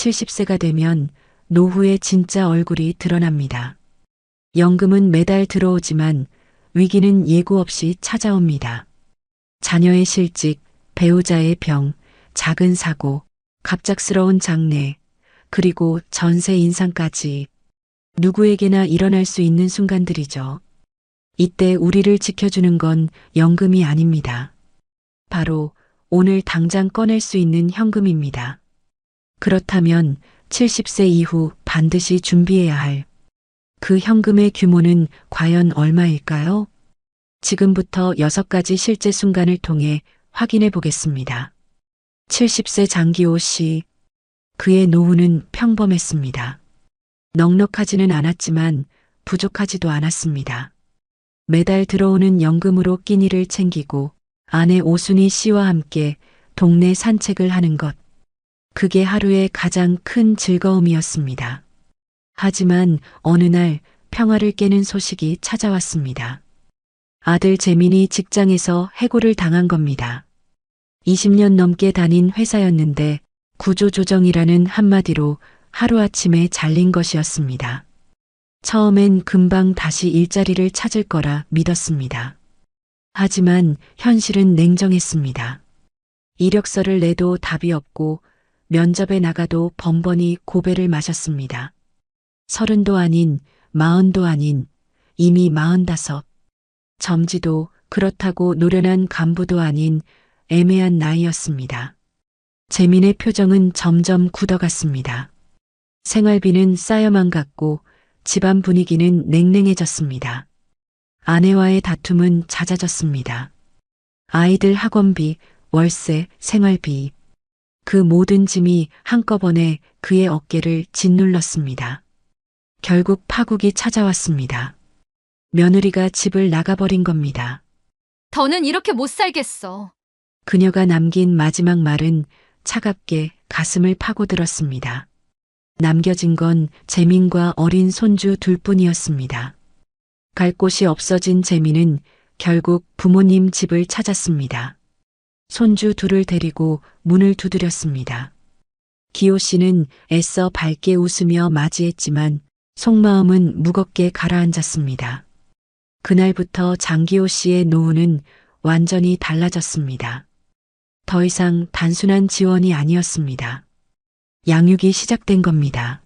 70세가 되면 노후의 진짜 얼굴이 드러납니다. 연금은 매달 들어오지만 위기는 예고 없이 찾아옵니다. 자녀의 실직, 배우자의 병, 작은 사고, 갑작스러운 장례, 그리고 전세 인상까지 누구에게나 일어날 수 있는 순간들이죠. 이때 우리를 지켜주는 건 연금이 아닙니다. 바로 오늘 당장 꺼낼 수 있는 현금입니다. 그렇다면 70세 이후 반드시 준비해야 할 그 현금의 규모는 과연 얼마일까요? 지금부터 6가지 실제 순간을 통해 확인해 보겠습니다. 70세 장기호 씨. 그의 노후는 평범했습니다. 넉넉하지는 않았지만 부족하지도 않았습니다. 매달 들어오는 연금으로 끼니를 챙기고 아내 오순희 씨와 함께 동네 산책을 하는 것. 그게 하루의 가장 큰 즐거움이었습니다. 하지만 어느 날 평화를 깨는 소식이 찾아왔습니다. 아들 재민이 직장에서 해고를 당한 겁니다. 20년 넘게 다닌 회사였는데 구조조정이라는 한마디로 하루아침에 잘린 것이었습니다. 처음엔 금방 다시 일자리를 찾을 거라 믿었습니다. 하지만 현실은 냉정했습니다. 이력서를 내도 답이 없고 면접에 나가도 번번이 고배를 마셨습니다. 30도 아닌 40도 아닌 이미 45. 점지도 그렇다고 노련한 간부도 아닌 애매한 나이였습니다. 재민의 표정은 점점 굳어갔습니다. 생활비는 쌓여만 갔고 집안 분위기는 냉랭해졌습니다. 아내와의 다툼은 잦아졌습니다. 아이들 학원비, 월세, 생활비. 그 모든 짐이 한꺼번에 그의 어깨를 짓눌렀습니다. 결국 파국이 찾아왔습니다. 며느리가 집을 나가버린 겁니다. 더는 이렇게 못 살겠어. 그녀가 남긴 마지막 말은 차갑게 가슴을 파고들었습니다. 남겨진 건 재민과 어린 손주 둘뿐이었습니다. 갈 곳이 없어진 재민은 결국 부모님 집을 찾았습니다. 손주 둘을 데리고 문을 두드렸습니다. 기호 씨는 애써 밝게 웃으며 맞이했지만 속마음은 무겁게 가라앉았습니다. 그날부터 장기호 씨의 노후는 완전히 달라졌습니다. 더 이상 단순한 지원이 아니었습니다. 양육이 시작된 겁니다.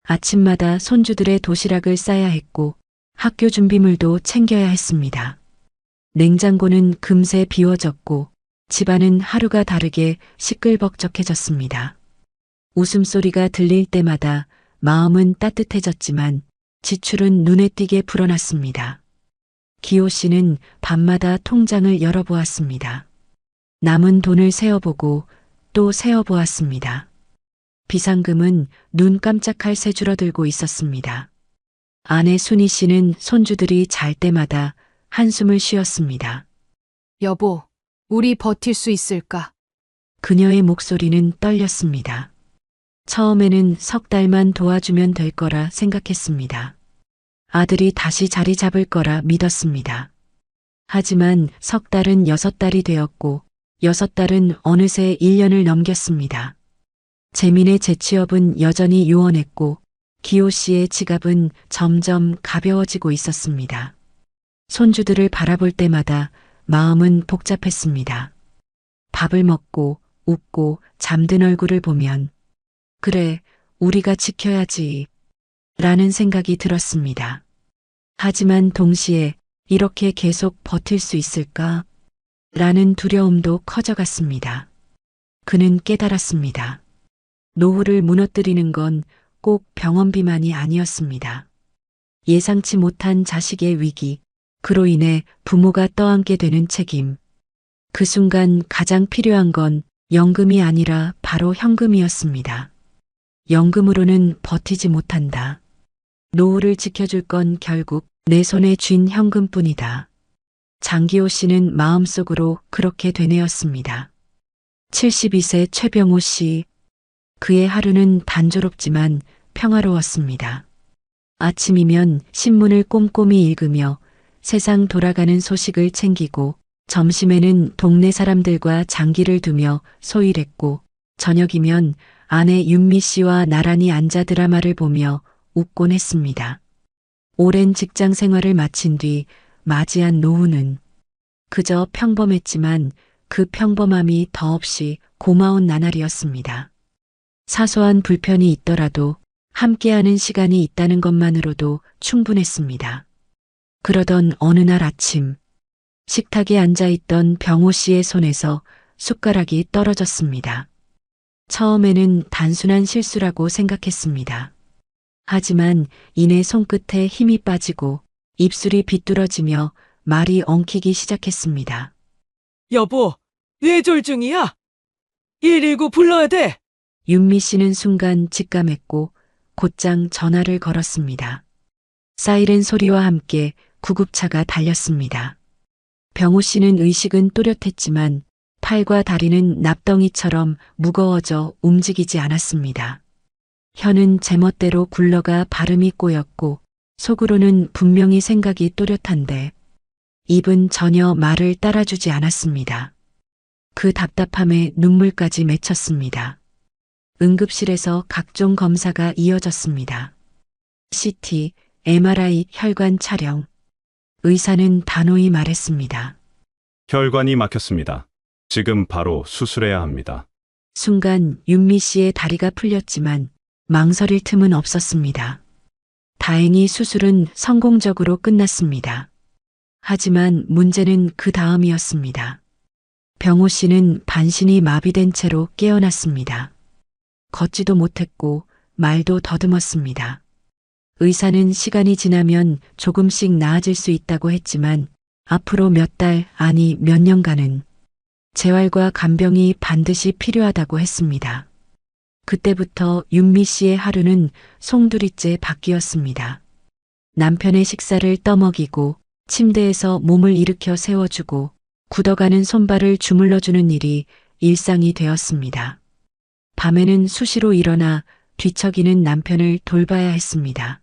아침마다 손주들의 도시락을 싸야 했고 학교 준비물도 챙겨야 했습니다. 냉장고는 금세 비워졌고 집안은 하루가 다르게 시끌벅적해졌습니다. 웃음소리가 들릴 때마다 마음은 따뜻해졌지만 지출은 눈에 띄게 불어났습니다. 기호 씨는 밤마다 통장을 열어보았습니다. 남은 돈을 세어보고 또 세어보았습니다. 비상금은 눈 깜짝할 새 줄어들고 있었습니다. 아내 순희 씨는 손주들이 잘 때마다 한숨을 쉬었습니다. 여보, 우리 버틸 수 있을까? 그녀의 목소리는 떨렸습니다. 처음에는 3달만 도와주면 될 거라 생각했습니다. 아들이 다시 자리 잡을 거라 믿었습니다. 하지만 3달은 6달이 되었고 6달은 어느새 1년을 넘겼습니다. 재민의 재취업은 여전히 요원했고 기호 씨의 지갑은 점점 가벼워지고 있었습니다. 손주들을 바라볼 때마다 마음은 복잡했습니다. 밥을 먹고 웃고 잠든 얼굴을 보면 그래, 우리가 지켜야지 라는 생각이 들었습니다. 하지만 동시에 이렇게 계속 버틸 수 있을까? 라는 두려움도 커져갔습니다. 그는 깨달았습니다. 노후를 무너뜨리는 건 꼭 병원비만이 아니었습니다. 예상치 못한 자식의 위기, 그로 인해 부모가 떠안게 되는 책임. 그 순간 가장 필요한 건 연금이 아니라 바로 현금이었습니다. 연금으로는 버티지 못한다. 노후를 지켜줄 건 결국 내 손에 쥔 현금뿐이다. 장기호 씨는 마음속으로 그렇게 되뇌었습니다. 72세 최병호 씨. 그의 하루는 단조롭지만 평화로웠습니다. 아침이면 신문을 꼼꼼히 읽으며 세상 돌아가는 소식을 챙기고 점심에는 동네 사람들과 장기를 두며 소일했고 저녁이면 아내 윤미 씨와 나란히 앉아 드라마를 보며 웃곤 했습니다. 오랜 직장 생활을 마친 뒤 맞이한 노후는 그저 평범했지만 그 평범함이 더없이 고마운 나날이었습니다. 사소한 불편이 있더라도 함께하는 시간이 있다는 것만으로도 충분했습니다. 그러던 어느 날 아침, 식탁에 앉아있던 병호 씨의 손에서 숟가락이 떨어졌습니다. 처음에는 단순한 실수라고 생각했습니다. 하지만 이내 손끝에 힘이 빠지고 입술이 비뚤어지며 말이 엉키기 시작했습니다. 여보, 뇌졸 중이야. 119 불러야 돼. 윤미 씨는 순간 직감했고 곧장 전화를 걸었습니다. 사이렌 소리와 함께 구급차가 달렸습니다. 병호 씨는 의식은 또렷했지만 팔과 다리는 납덩이처럼 무거워져 움직이지 않았습니다. 혀는 제멋대로 굴러가 발음이 꼬였고 속으로는 분명히 생각이 또렷한데 입은 전혀 말을 따라주지 않았습니다. 그 답답함에 눈물까지 맺혔습니다. 응급실에서 각종 검사가 이어졌습니다. CT, MRI, 혈관 촬영. 의사는 단호히 말했습니다. 혈관이 막혔습니다. 지금 바로 수술해야 합니다. 순간 윤미 씨의 다리가 풀렸지만 망설일 틈은 없었습니다. 다행히 수술은 성공적으로 끝났습니다. 하지만 문제는 그 다음이었습니다. 병호 씨는 반신이 마비된 채로 깨어났습니다. 걷지도 못했고 말도 더듬었습니다. 의사는 시간이 지나면 조금씩 나아질 수 있다고 했지만 앞으로 몇 달, 아니 몇 년간은 재활과 간병이 반드시 필요하다고 했습니다. 그때부터 윤미 씨의 하루는 송두리째 바뀌었습니다. 남편의 식사를 떠먹이고 침대에서 몸을 일으켜 세워주고 굳어가는 손발을 주물러주는 일이 일상이 되었습니다. 밤에는 수시로 일어나 뒤척이는 남편을 돌봐야 했습니다.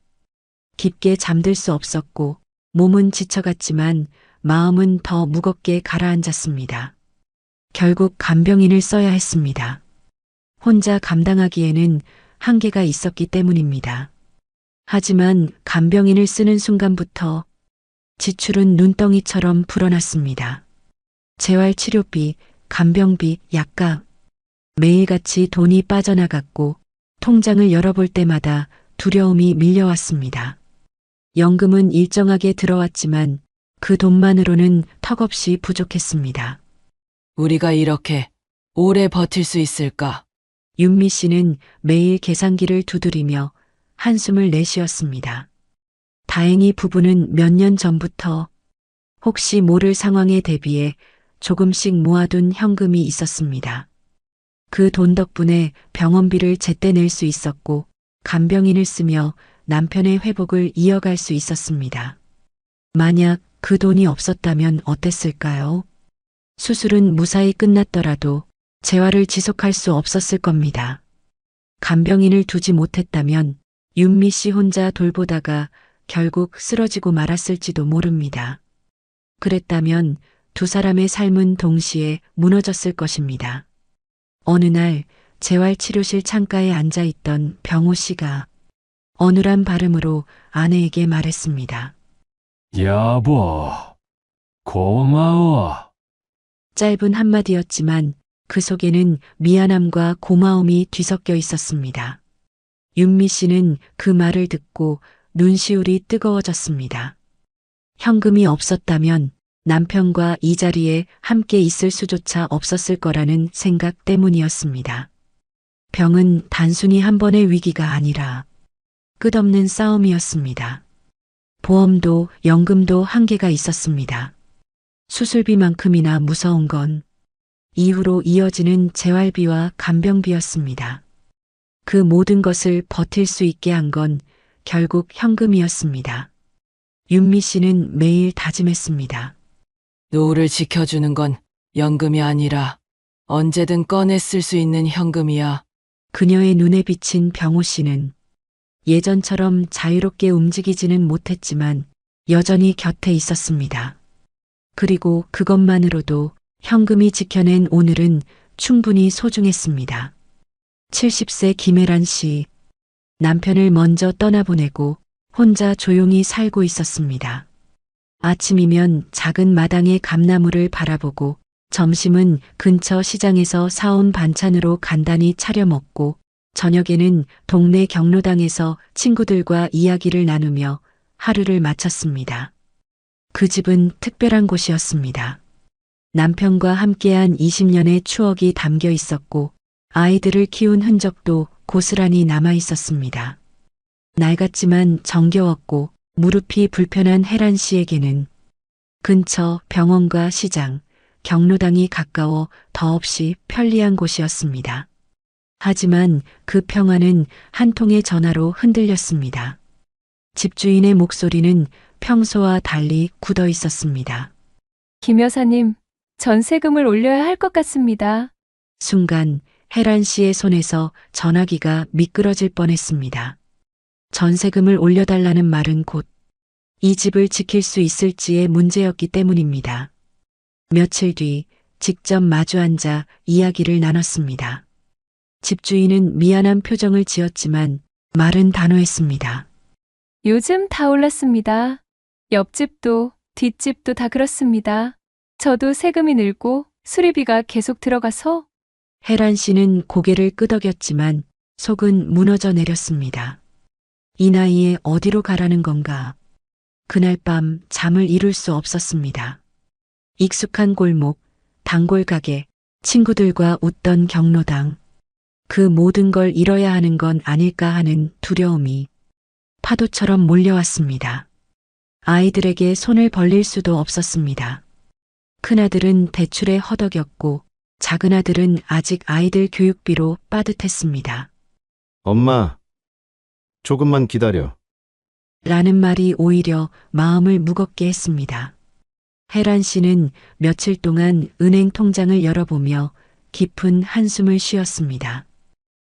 깊게 잠들 수 없었고 몸은 지쳐갔지만 마음은 더 무겁게 가라앉았습니다. 결국 간병인을 써야 했습니다. 혼자 감당하기에는 한계가 있었기 때문입니다. 하지만 간병인을 쓰는 순간부터 지출은 눈덩이처럼 불어났습니다. 재활치료비, 간병비, 약값. 매일같이 돈이 빠져나갔고 통장을 열어볼 때마다 두려움이 밀려왔습니다. 연금은 일정하게 들어왔지만 그 돈만으로는 턱없이 부족했습니다. 우리가 이렇게 오래 버틸 수 있을까? 윤미 씨는 매일 계산기를 두드리며 한숨을 내쉬었습니다. 다행히 부부는 몇 년 전부터 혹시 모를 상황에 대비해 조금씩 모아둔 현금이 있었습니다. 그 돈 덕분에 병원비를 제때 낼 수 있었고 간병인을 쓰며 남편의 회복을 이어갈 수 있었습니다. 만약 그 돈이 없었다면 어땠을까요? 수술은 무사히 끝났더라도 재활을 지속할 수 없었을 겁니다. 간병인을 두지 못했다면 윤미 씨 혼자 돌보다가 결국 쓰러지고 말았을지도 모릅니다. 그랬다면 두 사람의 삶은 동시에 무너졌을 것입니다. 어느 날 재활치료실 창가에 앉아있던 병호 씨가 어눌한 발음으로 아내에게 말했습니다. 여보, 고마워. 짧은 한마디였지만 그 속에는 미안함과 고마움이 뒤섞여 있었습니다. 윤미 씨는 그 말을 듣고 눈시울이 뜨거워졌습니다. 현금이 없었다면 남편과 이 자리에 함께 있을 수조차 없었을 거라는 생각 때문이었습니다. 병은 단순히 한 번의 위기가 아니라 끝없는 싸움이었습니다. 보험도 연금도 한계가 있었습니다. 수술비만큼이나 무서운 건 이후로 이어지는 재활비와 간병비였습니다. 그 모든 것을 버틸 수 있게 한 건 결국 현금이었습니다. 윤미 씨는 매일 다짐했습니다. 노후를 지켜주는 건 연금이 아니라 언제든 꺼내 쓸 수 있는 현금이야. 그녀의 눈에 비친 병호 씨는 예전처럼 자유롭게 움직이지는 못했지만 여전히 곁에 있었습니다. 그리고 그것만으로도 현금이 지켜낸 오늘은 충분히 소중했습니다. 70세 김혜란 씨. 남편을 먼저 떠나보내고 혼자 조용히 살고 있었습니다. 아침이면 작은 마당의 감나무를 바라보고 점심은 근처 시장에서 사온 반찬으로 간단히 차려 먹고 저녁에는 동네 경로당에서 친구들과 이야기를 나누며 하루를 마쳤습니다. 그 집은 특별한 곳이었습니다. 남편과 함께한 20년의 추억이 담겨 있었고 아이들을 키운 흔적도 고스란히 남아 있었습니다. 낡았지만 정겨웠고 무릎이 불편한 혜란 씨에게는 근처 병원과 시장, 경로당이 가까워 더없이 편리한 곳이었습니다. 하지만 그 평화는 한 통의 전화로 흔들렸습니다. 집주인의 목소리는 평소와 달리 굳어 있었습니다. 김 여사님, 전세금을 올려야 할 것 같습니다. 순간 혜란 씨의 손에서 전화기가 미끄러질 뻔했습니다. 전세금을 올려달라는 말은 곧 이 집을 지킬 수 있을지의 문제였기 때문입니다. 며칠 뒤 직접 마주 앉아 이야기를 나눴습니다. 집주인은 미안한 표정을 지었지만 말은 단호했습니다. 요즘 다 올랐습니다. 옆집도 뒷집도 다 그렇습니다. 저도 세금이 늘고 수리비가 계속 들어가서 혜란 씨는 고개를 끄덕였지만 속은 무너져 내렸습니다. 이 나이에 어디로 가라는 건가? 그날 밤 잠을 이룰 수 없었습니다. 익숙한 골목, 단골 가게, 친구들과 웃던 경로당. 그 모든 걸 잃어야 하는 건 아닐까 하는 두려움이 파도처럼 몰려왔습니다. 아이들에게 손을 벌릴 수도 없었습니다. 큰아들은 대출에 허덕였고 작은아들은 아직 아이들 교육비로 빠듯했습니다. 엄마, 조금만 기다려. 라는 말이 오히려 마음을 무겁게 했습니다. 혜란 씨는 며칠 동안 은행 통장을 열어보며 깊은 한숨을 쉬었습니다.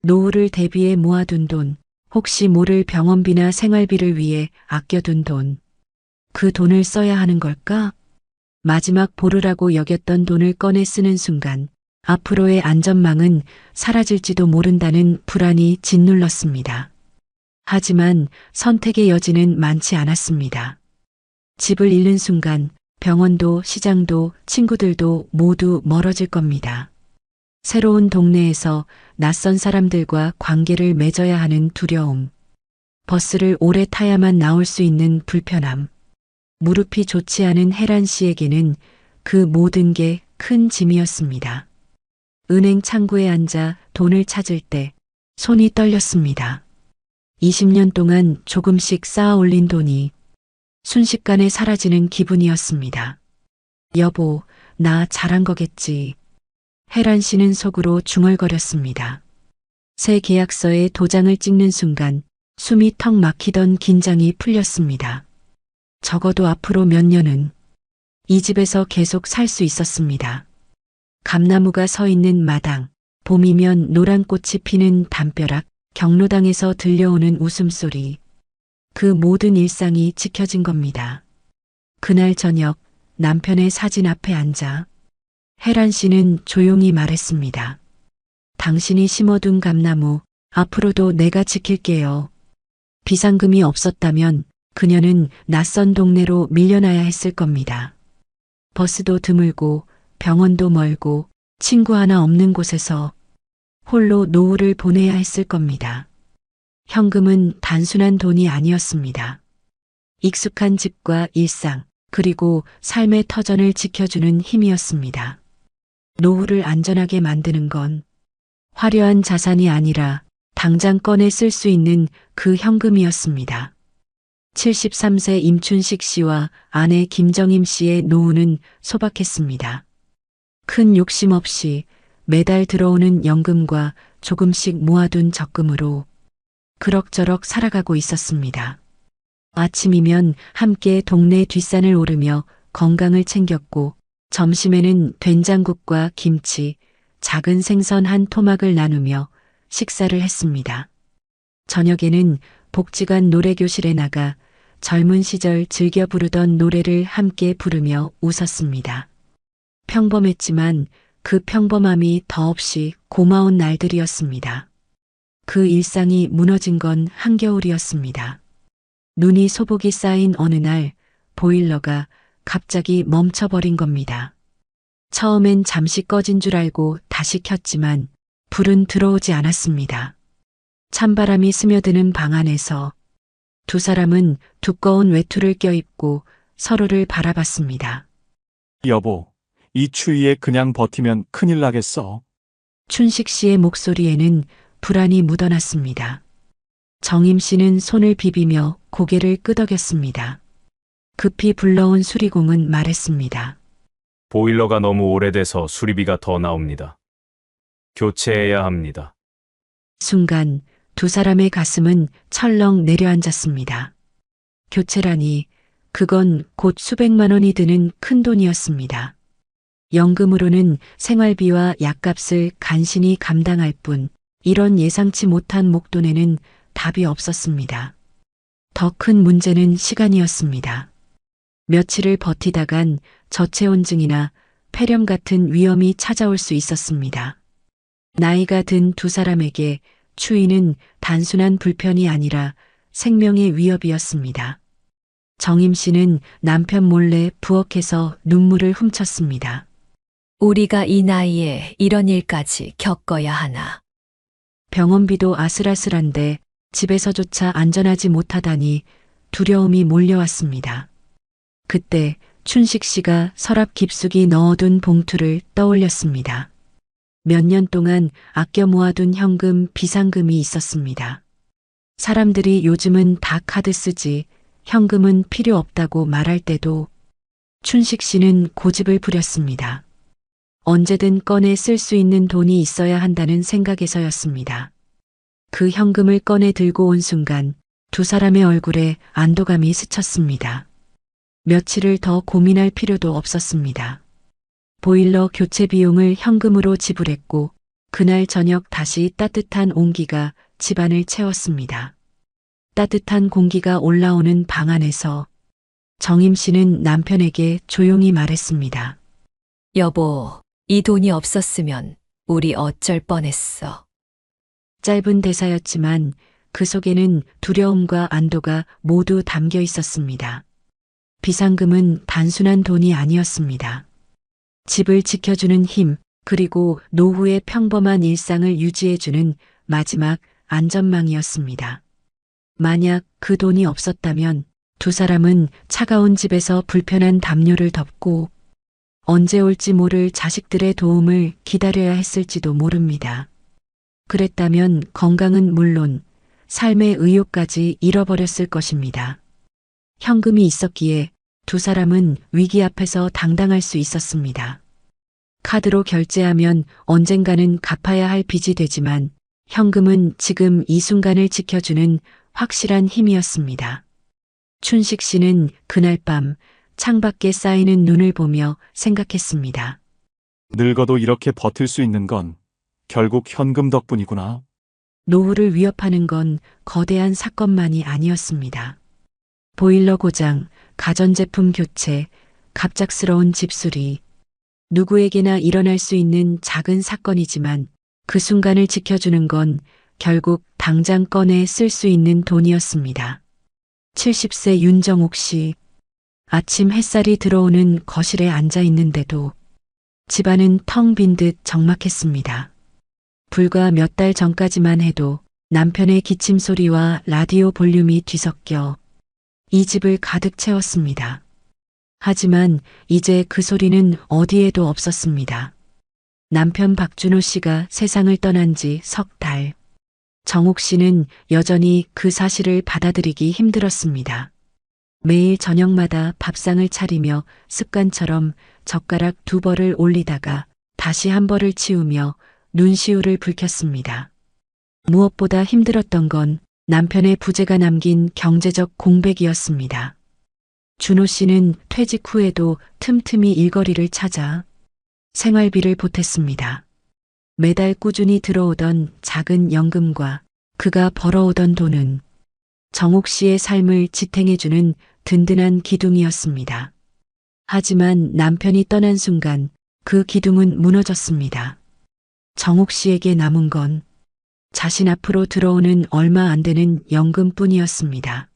노후를 대비해 모아둔 돈, 혹시 모를 병원비나 생활비를 위해 아껴둔 돈. 그 돈을 써야 하는 걸까? 마지막 보루라고 여겼던 돈을 꺼내 쓰는 순간 앞으로의 안전망은 사라질지도 모른다는 불안이 짓눌렀습니다. 하지만 선택의 여지는 많지 않았습니다. 집을 잃는 순간 병원도 시장도 친구들도 모두 멀어질 겁니다. 새로운 동네에서 낯선 사람들과 관계를 맺어야 하는 두려움. 버스를 오래 타야만 나올 수 있는 불편함. 무릎이 좋지 않은 혜란 씨에게는 그 모든 게 큰 짐이었습니다. 은행 창구에 앉아 돈을 찾을 때 손이 떨렸습니다. 20년 동안 조금씩 쌓아 올린 돈이 순식간에 사라지는 기분이었습니다. 여보, 나 잘한 거겠지. 혜란 씨는 속으로 중얼거렸습니다. 새 계약서에 도장을 찍는 순간 숨이 턱 막히던 긴장이 풀렸습니다. 적어도 앞으로 몇 년은 이 집에서 계속 살 수 있었습니다. 감나무가 서 있는 마당, 봄이면 노란 꽃이 피는 담벼락, 경로당에서 들려오는 웃음소리. 그 모든 일상이 지켜진 겁니다. 그날 저녁 남편의 사진 앞에 앉아 혜란 씨는 조용히 말했습니다. 당신이 심어둔 감나무, 앞으로도 내가 지킬게요. 비상금이 없었다면 그녀는 낯선 동네로 밀려나야 했을 겁니다. 버스도 드물고 병원도 멀고 친구 하나 없는 곳에서 홀로 노후를 보내야 했을 겁니다. 현금은 단순한 돈이 아니었습니다. 익숙한 집과 일상, 그리고 삶의 터전을 지켜주는 힘이었습니다. 노후를 안전하게 만드는 건 화려한 자산이 아니라 당장 꺼내 쓸 수 있는 그 현금이었습니다. 73세 임춘식 씨와 아내 김정임 씨의 노후는 소박했습니다. 큰 욕심 없이 매달 들어오는 연금과 조금씩 모아둔 적금으로 그럭저럭 살아가고 있었습니다. 아침이면 함께 동네 뒷산을 오르며 건강을 챙겼고 점심에는 된장국과 김치, 작은 생선 한 토막을 나누며 식사를 했습니다. 저녁에는 복지관 노래교실에 나가 젊은 시절 즐겨 부르던 노래를 함께 부르며 웃었습니다. 평범했지만 그 평범함이 더없이 고마운 날들이었습니다. 그 일상이 무너진 건 한겨울이었습니다. 눈이 소복이 쌓인 어느 날 보일러가 갑자기 멈춰버린 겁니다. 처음엔 잠시 꺼진 줄 알고 다시 켰지만 불은 들어오지 않았습니다. 찬바람이 스며드는 방 안에서 두 사람은 두꺼운 외투를 껴입고 서로를 바라봤습니다. 여보, 이 추위에 그냥 버티면 큰일 나겠어. 춘식 씨의 목소리에는 불안이 묻어났습니다. 정임 씨는 손을 비비며 고개를 끄덕였습니다. 급히 불러온 수리공은 말했습니다. 보일러가 너무 오래돼서 수리비가 더 나옵니다. 교체해야 합니다. 순간 두 사람의 가슴은 철렁 내려앉았습니다. 교체라니 그건 곧 수백만 원이 드는 큰 돈이었습니다. 연금으로는 생활비와 약값을 간신히 감당할 뿐 이런 예상치 못한 목돈에는 답이 없었습니다. 더 큰 문제는 시간이었습니다. 며칠을 버티다간 저체온증이나 폐렴 같은 위험이 찾아올 수 있었습니다. 나이가 든 두 사람에게 추위는 단순한 불편이 아니라 생명의 위협이었습니다. 정임 씨는 남편 몰래 부엌에서 눈물을 훔쳤습니다. 우리가 이 나이에 이런 일까지 겪어야 하나. 병원비도 아슬아슬한데 집에서조차 안전하지 못하다니 두려움이 몰려왔습니다. 그때 춘식 씨가 서랍 깊숙이 넣어둔 봉투를 떠올렸습니다. 몇 년 동안 아껴 모아둔 현금, 비상금이 있었습니다. 사람들이 요즘은 다 카드 쓰지 현금은 필요 없다고 말할 때도 춘식 씨는 고집을 부렸습니다. 언제든 꺼내 쓸 수 있는 돈이 있어야 한다는 생각에서였습니다. 그 현금을 꺼내 들고 온 순간 두 사람의 얼굴에 안도감이 스쳤습니다. 며칠을 더 고민할 필요도 없었습니다. 보일러 교체 비용을 현금으로 지불했고 그날 저녁 다시 따뜻한 온기가 집안을 채웠습니다. 따뜻한 공기가 올라오는 방 안에서 정임 씨는 남편에게 조용히 말했습니다. 여보, 이 돈이 없었으면 우리 어쩔 뻔했어. 짧은 대사였지만 그 속에는 두려움과 안도가 모두 담겨 있었습니다. 비상금은 단순한 돈이 아니었습니다. 집을 지켜주는 힘, 그리고 노후의 평범한 일상을 유지해주는 마지막 안전망이었습니다. 만약 그 돈이 없었다면 두 사람은 차가운 집에서 불편한 담요를 덮고 언제 올지 모를 자식들의 도움을 기다려야 했을지도 모릅니다. 그랬다면 건강은 물론 삶의 의욕까지 잃어버렸을 것입니다. 현금이 있었기에 두 사람은 위기 앞에서 당당할 수 있었습니다. 카드로 결제하면 언젠가는 갚아야 할 빚이 되지만 현금은 지금 이 순간을 지켜주는 확실한 힘이었습니다. 춘식 씨는 그날 밤 창밖에 쌓이는 눈을 보며 생각했습니다. 늙어도 이렇게 버틸 수 있는 건 결국 현금 덕분이구나. 노후를 위협하는 건 거대한 사건만이 아니었습니다. 보일러 고장, 가전제품 교체, 갑작스러운 집수리. 누구에게나 일어날 수 있는 작은 사건이지만 그 순간을 지켜주는 건 결국 당장 꺼내 쓸 수 있는 돈이었습니다. 70세 윤정옥 씨. 아침 햇살이 들어오는 거실에 앉아 있는데도 집안은 텅 빈 듯 적막했습니다. 불과 몇 달 전까지만 해도 남편의 기침 소리와 라디오 볼륨이 뒤섞여 이 집을 가득 채웠습니다. 하지만 이제 그 소리는 어디에도 없었습니다. 남편 박준호 씨가 세상을 떠난 지 석 달. 정옥 씨는 여전히 그 사실을 받아들이기 힘들었습니다. 매일 저녁마다 밥상을 차리며 습관처럼 젓가락 2벌을 올리다가 다시 1벌을 치우며 눈시울을 붉혔습니다. 무엇보다 힘들었던 건 남편의 부재가 남긴 경제적 공백이었습니다. 준호 씨는 퇴직 후에도 틈틈이 일거리를 찾아 생활비를 보탰습니다. 매달 꾸준히 들어오던 작은 연금과 그가 벌어오던 돈은 정옥 씨의 삶을 지탱해주는 든든한 기둥이었습니다. 하지만 남편이 떠난 순간 그 기둥은 무너졌습니다. 정옥 씨에게 남은 건 자신 앞으로 들어오는 얼마 안 되는 연금뿐이었습니다.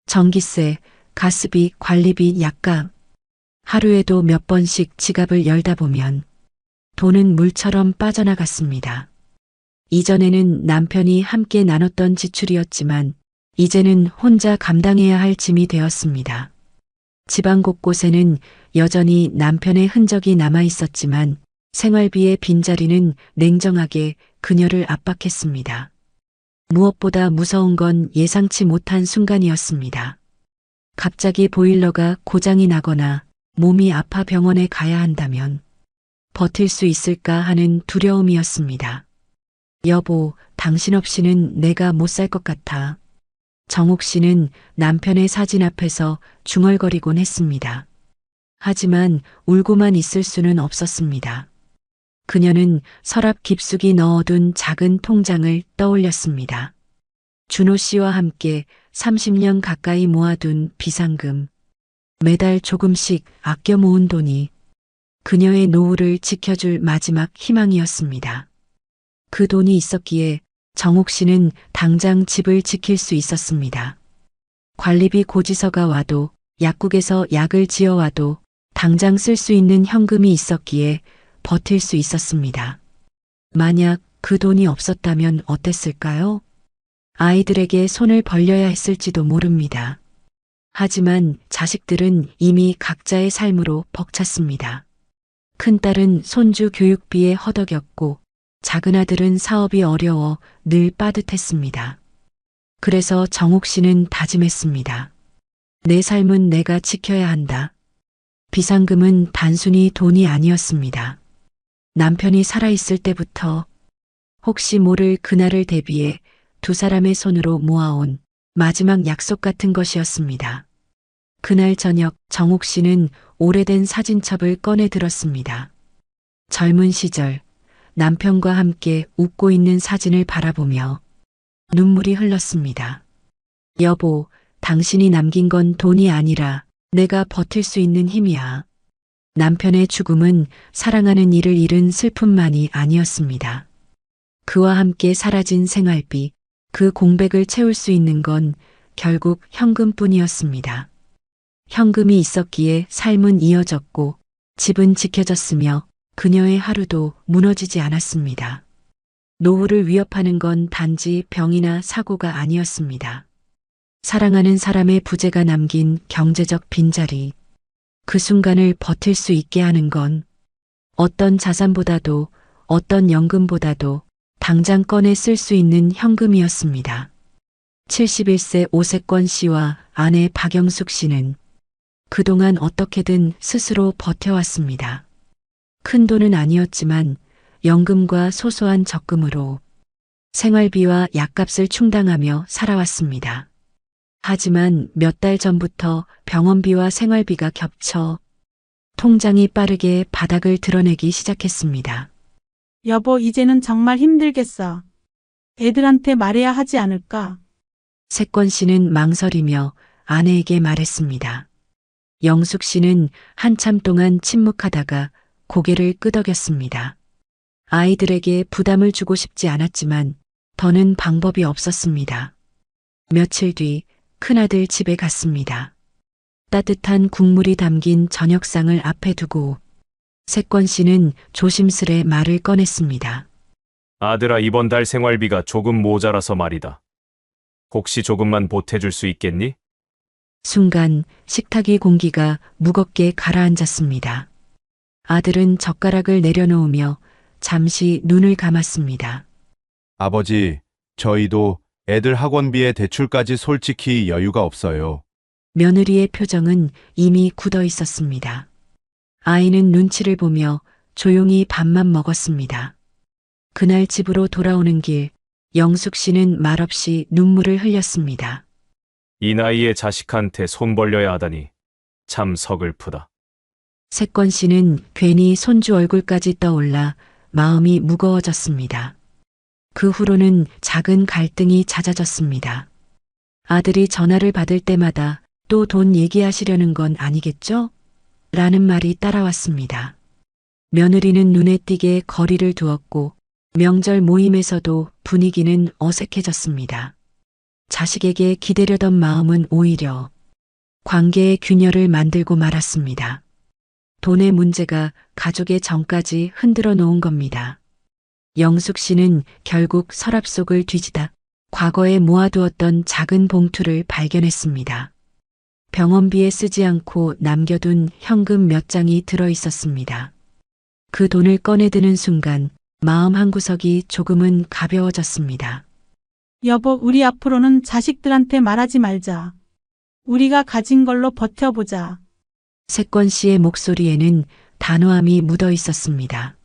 전기세, 가스비, 관리비, 약값. 하루에도 몇 번씩 지갑을 열다 보면 돈은 물처럼 빠져나갔습니다. 이전에는 남편이 함께 나눴던 지출이었지만 이제는 혼자 감당해야 할 짐이 되었습니다. 집안 곳곳에는 여전히 남편의 흔적이 남아 있었지만 생활비의 빈자리는 냉정하게 그녀를 압박했습니다. 무엇보다 무서운 건 예상치 못한 순간이었습니다. 갑자기 보일러가 고장이 나거나 몸이 아파 병원에 가야 한다면 버틸 수 있을까 하는 두려움이었습니다. 여보, 당신 없이는 내가 못 살 것 같아. 정옥 씨는 남편의 사진 앞에서 중얼거리곤 했습니다. 하지만 울고만 있을 수는 없었습니다. 그녀는 서랍 깊숙이 넣어둔 작은 통장을 떠올렸습니다. 준호 씨와 함께 30년 가까이 모아둔 비상금, 매달 조금씩 아껴 모은 돈이 그녀의 노후를 지켜줄 마지막 희망이었습니다. 그 돈이 있었기에 정옥 씨는 당장 집을 지킬 수 있었습니다. 관리비 고지서가 와도 약국에서 약을 지어와도 당장 쓸 수 있는 현금이 있었기에 버틸 수 있었습니다. 만약 그 돈이 없었다면 어땠을까요? 아이들에게 손을 벌려야 했을지도 모릅니다. 하지만 자식들은 이미 각자의 삶으로 벅찼습니다. 큰딸은 손주 교육비에 허덕였고 작은 아들은 사업이 어려워 늘 빠듯했습니다. 그래서 정옥 씨는 다짐했습니다. 내 삶은 내가 지켜야 한다. 비상금은 단순히 돈이 아니었습니다. 남편이 살아있을 때부터 혹시 모를 그날을 대비해 두 사람의 손으로 모아온 마지막 약속 같은 것이었습니다. 그날 저녁 정옥 씨는 오래된 사진첩을 꺼내 들었습니다. 젊은 시절 남편과 함께 웃고 있는 사진을 바라보며 눈물이 흘렀습니다. 여보, 당신이 남긴 건 돈이 아니라 내가 버틸 수 있는 힘이야. 남편의 죽음은 사랑하는 이를 잃은 슬픔만이 아니었습니다. 그와 함께 사라진 생활비, 그 공백을 채울 수 있는 건 결국 현금뿐이었습니다. 현금이 있었기에 삶은 이어졌고 집은 지켜졌으며 그녀의 하루도 무너지지 않았습니다. 노후를 위협하는 건 단지 병이나 사고가 아니었습니다. 사랑하는 사람의 부재가 남긴 경제적 빈자리, 그 순간을 버틸 수 있게 하는 건 어떤 자산보다도 어떤 연금보다도 당장 꺼내 쓸 수 있는 현금이었습니다. 71세 오세권 씨와 아내 박영숙 씨는 그동안 어떻게든 스스로 버텨왔습니다. 큰 돈은 아니었지만 연금과 소소한 적금으로 생활비와 약값을 충당하며 살아왔습니다. 하지만 몇 달 전부터 병원비와 생활비가 겹쳐 통장이 빠르게 바닥을 드러내기 시작했습니다. 여보, 이제는 정말 힘들겠어. 애들한테 말해야 하지 않을까? 세권 씨는 망설이며 아내에게 말했습니다. 영숙 씨는 한참 동안 침묵하다가 고개를 끄덕였습니다. 아이들에게 부담을 주고 싶지 않았지만 더는 방법이 없었습니다. 며칠 뒤 큰아들 집에 갔습니다. 따뜻한 국물이 담긴 저녁상을 앞에 두고 세권 씨는 조심스레 말을 꺼냈습니다. 아들아, 이번 달 생활비가 조금 모자라서 말이다. 혹시 조금만 보태줄 수 있겠니? 순간 식탁의 공기가 무겁게 가라앉았습니다. 아들은 젓가락을 내려놓으며 잠시 눈을 감았습니다. 아버지, 저희도 애들 학원비에 대출까지 솔직히 여유가 없어요. 며느리의 표정은 이미 굳어 있었습니다. 아이는 눈치를 보며 조용히 밥만 먹었습니다. 그날 집으로 돌아오는 길, 영숙 씨는 말없이 눈물을 흘렸습니다. 이 나이에 자식한테 손 벌려야 하다니 참 서글프다. 세권 씨는 괜히 손주 얼굴까지 떠올라 마음이 무거워졌습니다. 그 후로는 작은 갈등이 잦아졌습니다. 아들이 전화를 받을 때마다 또 돈 얘기하시려는 건 아니겠죠? 라는 말이 따라왔습니다. 며느리는 눈에 띄게 거리를 두었고 명절 모임에서도 분위기는 어색해졌습니다. 자식에게 기대려던 마음은 오히려 관계의 균열을 만들고 말았습니다. 돈의 문제가 가족의 정까지 흔들어 놓은 겁니다. 영숙 씨는 결국 서랍 속을 뒤지다 과거에 모아두었던 작은 봉투를 발견했습니다. 병원비에 쓰지 않고 남겨둔 현금 몇 장이 들어 있었습니다. 그 돈을 꺼내드는 순간 마음 한구석이 조금은 가벼워졌습니다. 여보, 우리 앞으로는 자식들한테 말하지 말자. 우리가 가진 걸로 버텨보자. 세권 씨의 목소리에는 단호함이 묻어 있었습니다.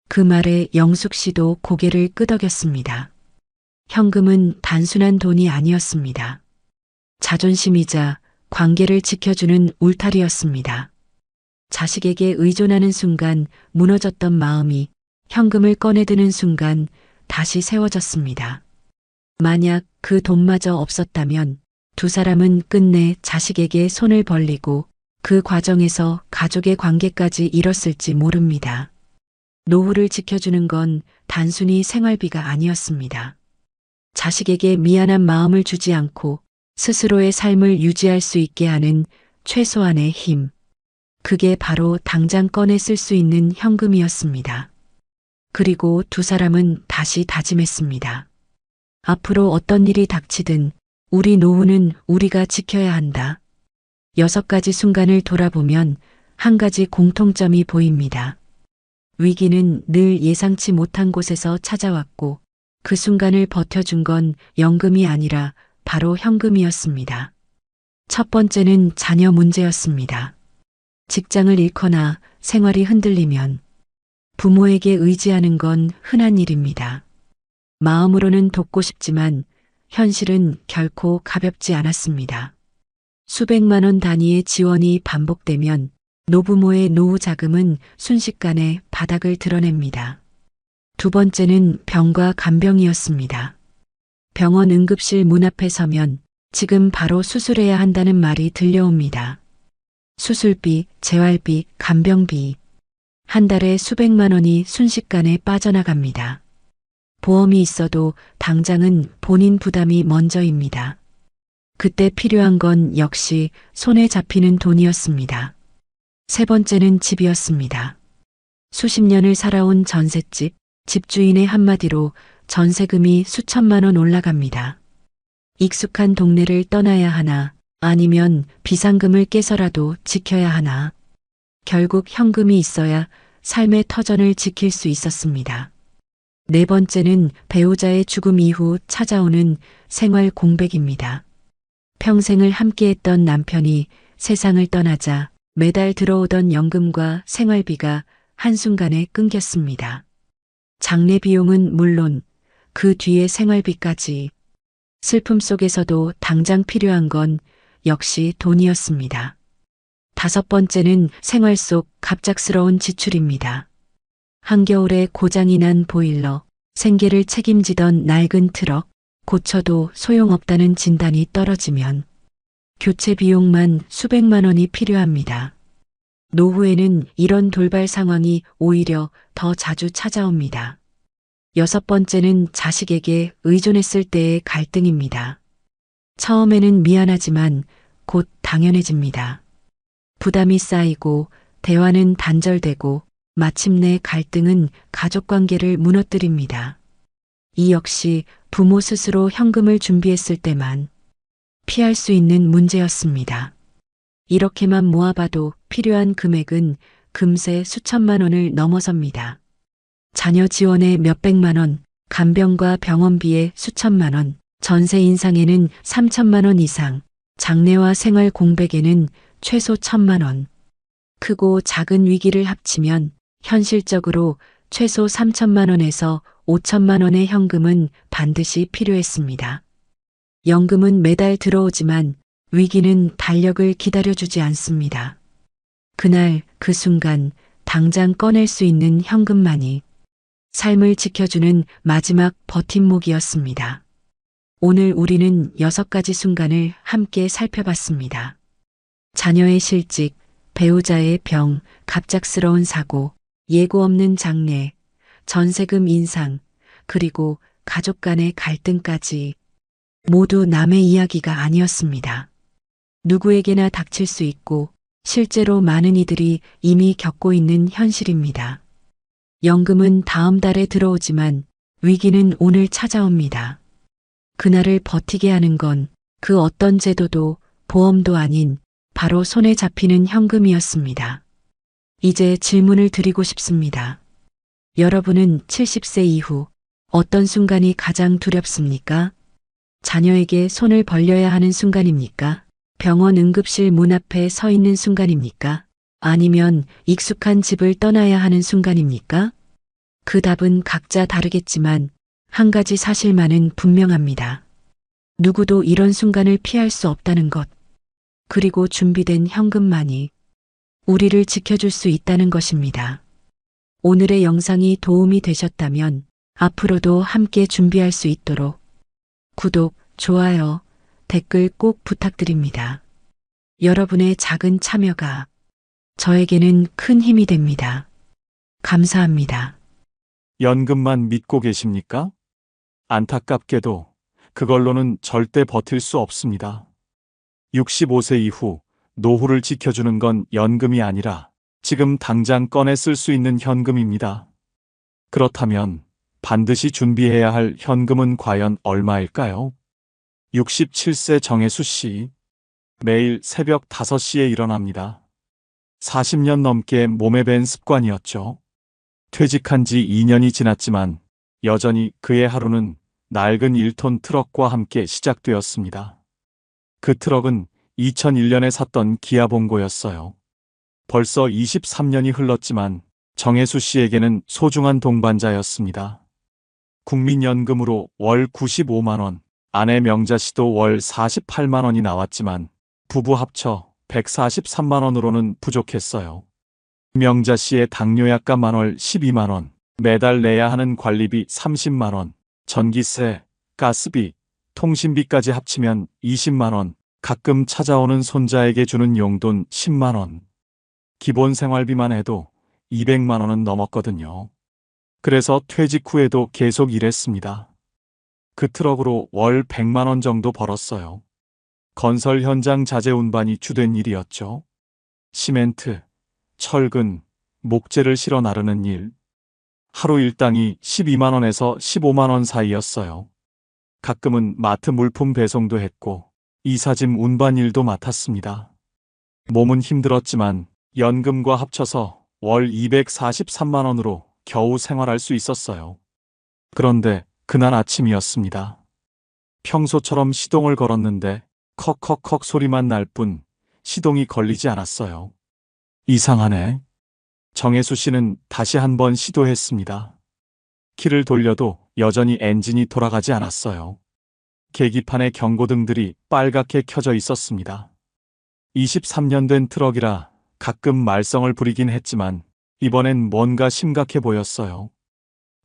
그 말에 영숙 씨도 고개를 끄덕였습니다. 현금은 단순한 돈이 아니었습니다. 자존심이자 관계를 지켜주는 울타리였습니다. 자식에게 의존하는 순간 무너졌던 마음이 현금을 꺼내드는 순간 다시 세워졌습니다. 만약 그 돈마저 없었다면 두 사람은 끝내 자식에게 손을 벌리고 그 과정에서 가족의 관계까지 잃었을지 모릅니다. 노후를 지켜주는 건 단순히 생활비가 아니었습니다. 자식에게 미안한 마음을 주지 않고 스스로의 삶을 유지할 수 있게 하는 최소한의 힘. 그게 바로 당장 꺼내 쓸 수 있는 현금이었습니다. 그리고 두 사람은 다시 다짐했습니다. 앞으로 어떤 일이 닥치든 우리 노후는 우리가 지켜야 한다. 6가지 순간을 돌아보면 한 가지 공통점이 보입니다. 위기는 늘 예상치 못한 곳에서 찾아왔고 그 순간을 버텨준 건 연금이 아니라 바로 현금이었습니다. 첫 번째는 자녀 문제였습니다. 직장을 잃거나 생활이 흔들리면 부모에게 의지하는 건 흔한 일입니다. 마음으로는 돕고 싶지만 현실은 결코 가볍지 않았습니다. 수백만 원 단위의 지원이 반복되면 노부모의 노후 자금은 순식간에 바닥을 드러냅니다. 두 번째는 병과 간병이었습니다. 병원 응급실 문 앞에 서면 지금 바로 수술해야 한다는 말이 들려옵니다. 수술비, 재활비, 간병비. 한 달에 수백만 원이 순식간에 빠져나갑니다. 보험이 있어도 당장은 본인 부담이 먼저입니다. 그때 필요한 건 역시 손에 잡히는 돈이었습니다. 세 번째는 집이었습니다. 수십 년을 살아온 전셋집, 집주인의 한마디로 전세금이 수천만 원 올라갑니다. 익숙한 동네를 떠나야 하나, 아니면 비상금을 깨서라도 지켜야 하나. 결국 현금이 있어야 삶의 터전을 지킬 수 있었습니다. 네 번째는 배우자의 죽음 이후 찾아오는 생활 공백입니다. 평생을 함께했던 남편이 세상을 떠나자 매달 들어오던 연금과 생활비가 한순간에 끊겼습니다. 장례 비용은 물론 그 뒤에 생활비까지. 슬픔 속에서도 당장 필요한 건 역시 돈이었습니다. 다섯 번째는 생활 속 갑작스러운 지출입니다. 한겨울에 고장이 난 보일러, 생계를 책임지던 낡은 트럭, 고쳐도 소용없다는 진단이 떨어지면 교체 비용만 수백만 원이 필요합니다. 노후에는 이런 돌발 상황이 오히려 더 자주 찾아옵니다. 여섯 번째는 자식에게 의존했을 때의 갈등입니다. 처음에는 미안하지만 곧 당연해집니다. 부담이 쌓이고 대화는 단절되고 마침내 갈등은 가족관계를 무너뜨립니다. 이 역시 부모 스스로 현금을 준비했을 때만 피할 수 있는 문제였습니다. 이렇게만 모아봐도 필요한 금액은 금세 수천만 원을 넘어섭니다. 자녀 지원에 몇백만 원, 간병과 병원비에 수천만 원, 전세 인상에는 3천만 원 이상, 장례와 생활 공백에는 최소 1,000만 원. 크고 작은 위기를 합치면 현실적으로 최소 3천만 원에서 5천만 원의 현금은 반드시 필요했습니다. 연금은 매달 들어오지만 위기는 달력을 기다려주지 않습니다. 그날 그 순간 당장 꺼낼 수 있는 현금만이 삶을 지켜주는 마지막 버팀목이었습니다. 오늘 우리는 6가지 순간을 함께 살펴봤습니다. 자녀의 실직, 배우자의 병, 갑작스러운 사고, 예고 없는 장례, 전세금 인상, 그리고 가족 간의 갈등까지 모두 남의 이야기가 아니었습니다. 누구에게나 닥칠 수 있고 실제로 많은 이들이 이미 겪고 있는 현실입니다. 연금은 다음 달에 들어오지만 위기는 오늘 찾아옵니다. 그날을 버티게 하는 건 그 어떤 제도도 보험도 아닌 바로 손에 잡히는 현금이었습니다. 이제 질문을 드리고 싶습니다. 여러분은 70세 이후 어떤 순간이 가장 두렵습니까? 자녀에게 손을 벌려야 하는 순간입니까? 병원 응급실 문 앞에 서 있는 순간입니까? 아니면 익숙한 집을 떠나야 하는 순간입니까? 그 답은 각자 다르겠지만 한 가지 사실만은 분명합니다. 누구도 이런 순간을 피할 수 없다는 것. 그리고 준비된 현금만이 우리를 지켜줄 수 있다는 것입니다. 오늘의 영상이 도움이 되셨다면 앞으로도 함께 준비할 수 있도록 구독, 좋아요, 댓글 꼭 부탁드립니다. 여러분의 작은 참여가 저에게는 큰 힘이 됩니다. 감사합니다. 연금만 믿고 계십니까? 안타깝게도 그걸로는 절대 버틸 수 없습니다. 65세 이후 노후를 지켜주는 건 연금이 아니라 지금 당장 꺼내 쓸 수 있는 현금입니다. 그렇다면 반드시 준비해야 할 현금은 과연 얼마일까요? 67세 정혜수 씨. 매일 새벽 5시에 일어납니다. 40년 넘게 몸에 밴 습관이었죠. 퇴직한 지 2년이 지났지만 여전히 그의 하루는 낡은 1톤 트럭과 함께 시작되었습니다. 그 트럭은 2001년에 샀던 기아 봉고였어요. 벌써 23년이 흘렀지만 정혜수 씨에게는 소중한 동반자였습니다. 국민연금으로 월 95만 원, 아내 명자 씨도 월 48만 원이 나왔지만 부부 합쳐 143만 원으로는 부족했어요. 명자 씨의 당뇨약값 만월 12만 원, 매달 내야 하는 관리비 30만 원, 전기세, 가스비, 통신비까지 합치면 20만 원, 가끔 찾아오는 손자에게 주는 용돈 10만 원. 기본 생활비만 해도 200만 원은 넘었거든요. 그래서 퇴직 후에도 계속 일했습니다. 그 트럭으로 월 100만 원 정도 벌었어요. 건설 현장 자재 운반이 주된 일이었죠. 시멘트, 철근, 목재를 실어 나르는 일. 하루 일당이 12만 원에서 15만 원 사이였어요. 가끔은 마트 물품 배송도 했고 이사짐 운반 일도 맡았습니다. 몸은 힘들었지만 연금과 합쳐서 월 243만 원으로 겨우 생활할 수 있었어요. 그런데 그날 아침이었습니다. 평소처럼 시동을 걸었는데 컥컥컥 소리만 날 뿐 시동이 걸리지 않았어요. 이상하네. 정혜수 씨는 다시 한번 시도했습니다. 키를 돌려도 여전히 엔진이 돌아가지 않았어요. 계기판의 경고등들이 빨갛게 켜져 있었습니다. 23년 된 트럭이라 가끔 말썽을 부리긴 했지만 이번엔 뭔가 심각해 보였어요.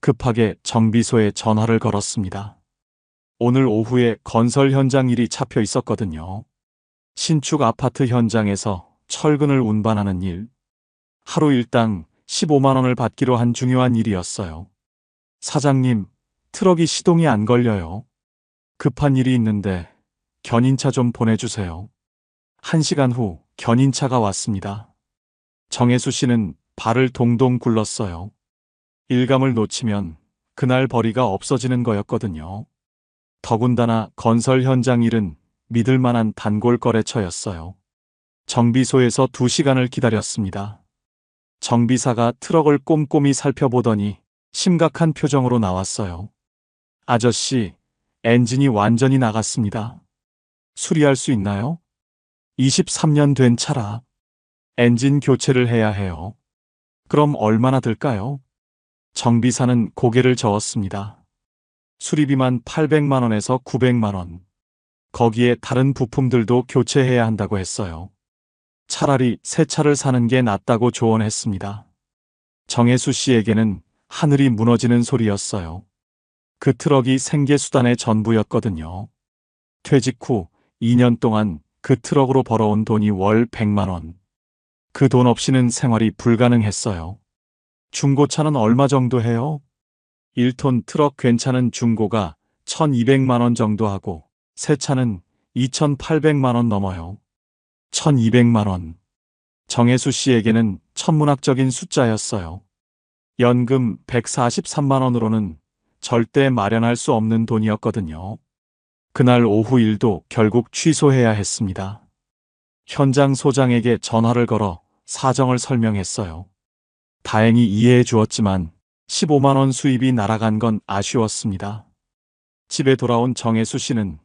급하게 정비소에 전화를 걸었습니다. 오늘 오후에 건설 현장 일이 잡혀 있었거든요. 신축 아파트 현장에서 철근을 운반하는 일. 하루 일당 15만 원을 받기로 한 중요한 일이었어요. 사장님, 트럭이 시동이 안 걸려요. 급한 일이 있는데 견인차 좀 보내주세요. 1시간 후 견인차가 왔습니다. 정혜수 씨는 발을 동동 굴렀어요. 일감을 놓치면 그날 벌이가 없어지는 거였거든요. 더군다나 건설 현장 일은 믿을 만한 단골 거래처였어요. 정비소에서 2시간을 기다렸습니다. 정비사가 트럭을 꼼꼼히 살펴보더니 심각한 표정으로 나왔어요. 아저씨, 엔진이 완전히 나갔습니다. 수리할 수 있나요? 23년 된 차라. 엔진 교체를 해야 해요. 그럼 얼마나 들까요? 정비사는 고개를 저었습니다. 수리비만 800만 원에서 900만 원. 거기에 다른 부품들도 교체해야 한다고 했어요. 차라리 새 차를 사는 게 낫다고 조언했습니다. 정혜수 씨에게는 하늘이 무너지는 소리였어요. 그 트럭이 생계수단의 전부였거든요. 퇴직 후 2년 동안 그 트럭으로 벌어온 돈이 월 100만 원. 그 돈 없이는 생활이 불가능했어요. 중고차는 얼마 정도 해요? 1톤 트럭 괜찮은 중고가 1200만 원 정도 하고 새 차는 2800만 원 넘어요. 1200만 원. 정혜수 씨에게는 천문학적인 숫자였어요. 연금 143만 원으로는 절대 마련할 수 없는 돈이었거든요. 그날 오후 일도 결국 취소해야 했습니다. 현장 소장에게 전화를 걸어 사정을 설명했어요. 다행히 이해해 주었지만 15만 원 수입이 날아간 건 아쉬웠습니다. 집에 돌아온 정혜수 씨는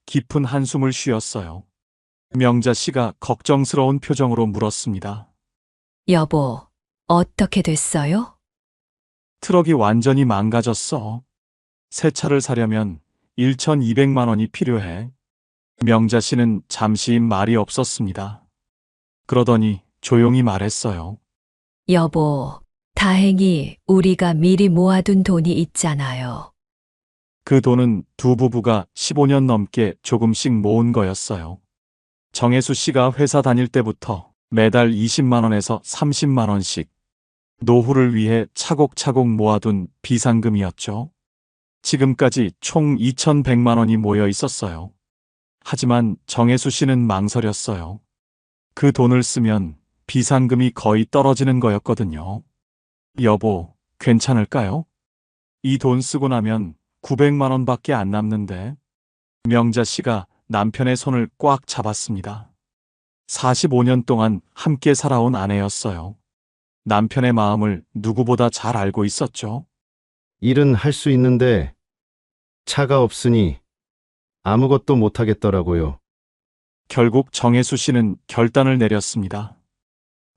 깊은 한숨을 쉬었어요. 명자 씨가 걱정스러운 표정으로 물었습니다. 여보, 어떻게 됐어요? 트럭이 완전히 망가졌어. 새 차를 사려면 1,200만 원이 필요해. 명자 씨는 잠시 말이 없었습니다. 그러더니 조용히 말했어요. 여보, 다행히 우리가 미리 모아둔 돈이 있잖아요. 그 돈은 두 부부가 15년 넘게 조금씩 모은 거였어요. 정혜수 씨가 회사 다닐 때부터 매달 20만 원에서 30만 원씩 노후를 위해 차곡차곡 모아둔 비상금이었죠. 지금까지 총 2,100만 원이 모여 있었어요. 하지만 정혜수 씨는 망설였어요. 그 돈을 쓰면 비상금이 거의 떨어지는 거였거든요. 여보, 괜찮을까요? 이 돈 쓰고 나면 900만 원밖에 안 남는데. 명자 씨가 남편의 손을 꽉 잡았습니다. 45년 동안 함께 살아온 아내였어요. 남편의 마음을 누구보다 잘 알고 있었죠. 일은 할 수 있는데 차가 없으니 아무것도 못하겠더라고요. 결국 정혜수 씨는 결단을 내렸습니다.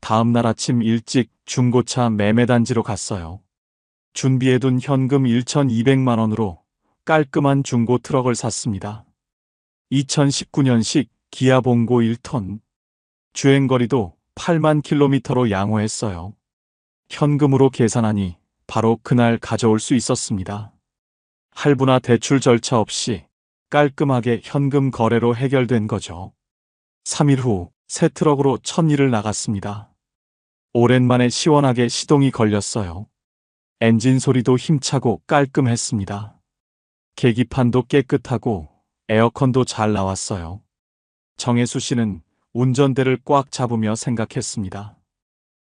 다음 날 아침 일찍 중고차 매매단지로 갔어요. 준비해둔 현금 1,200만 원으로 깔끔한 중고 트럭을 샀습니다. 2019년식 기아 봉고 1톤. 주행거리도 8만 킬로미터로 양호했어요. 현금으로 계산하니 바로 그날 가져올 수 있었습니다. 할부나 대출 절차 없이 깔끔하게 현금 거래로 해결된 거죠. 3일 후 새 트럭으로 첫 일을 나갔습니다. 오랜만에 시원하게 시동이 걸렸어요. 엔진 소리도 힘차고 깔끔했습니다. 계기판도 깨끗하고 에어컨도 잘 나왔어요. 정혜수 씨는 운전대를 꽉 잡으며 생각했습니다.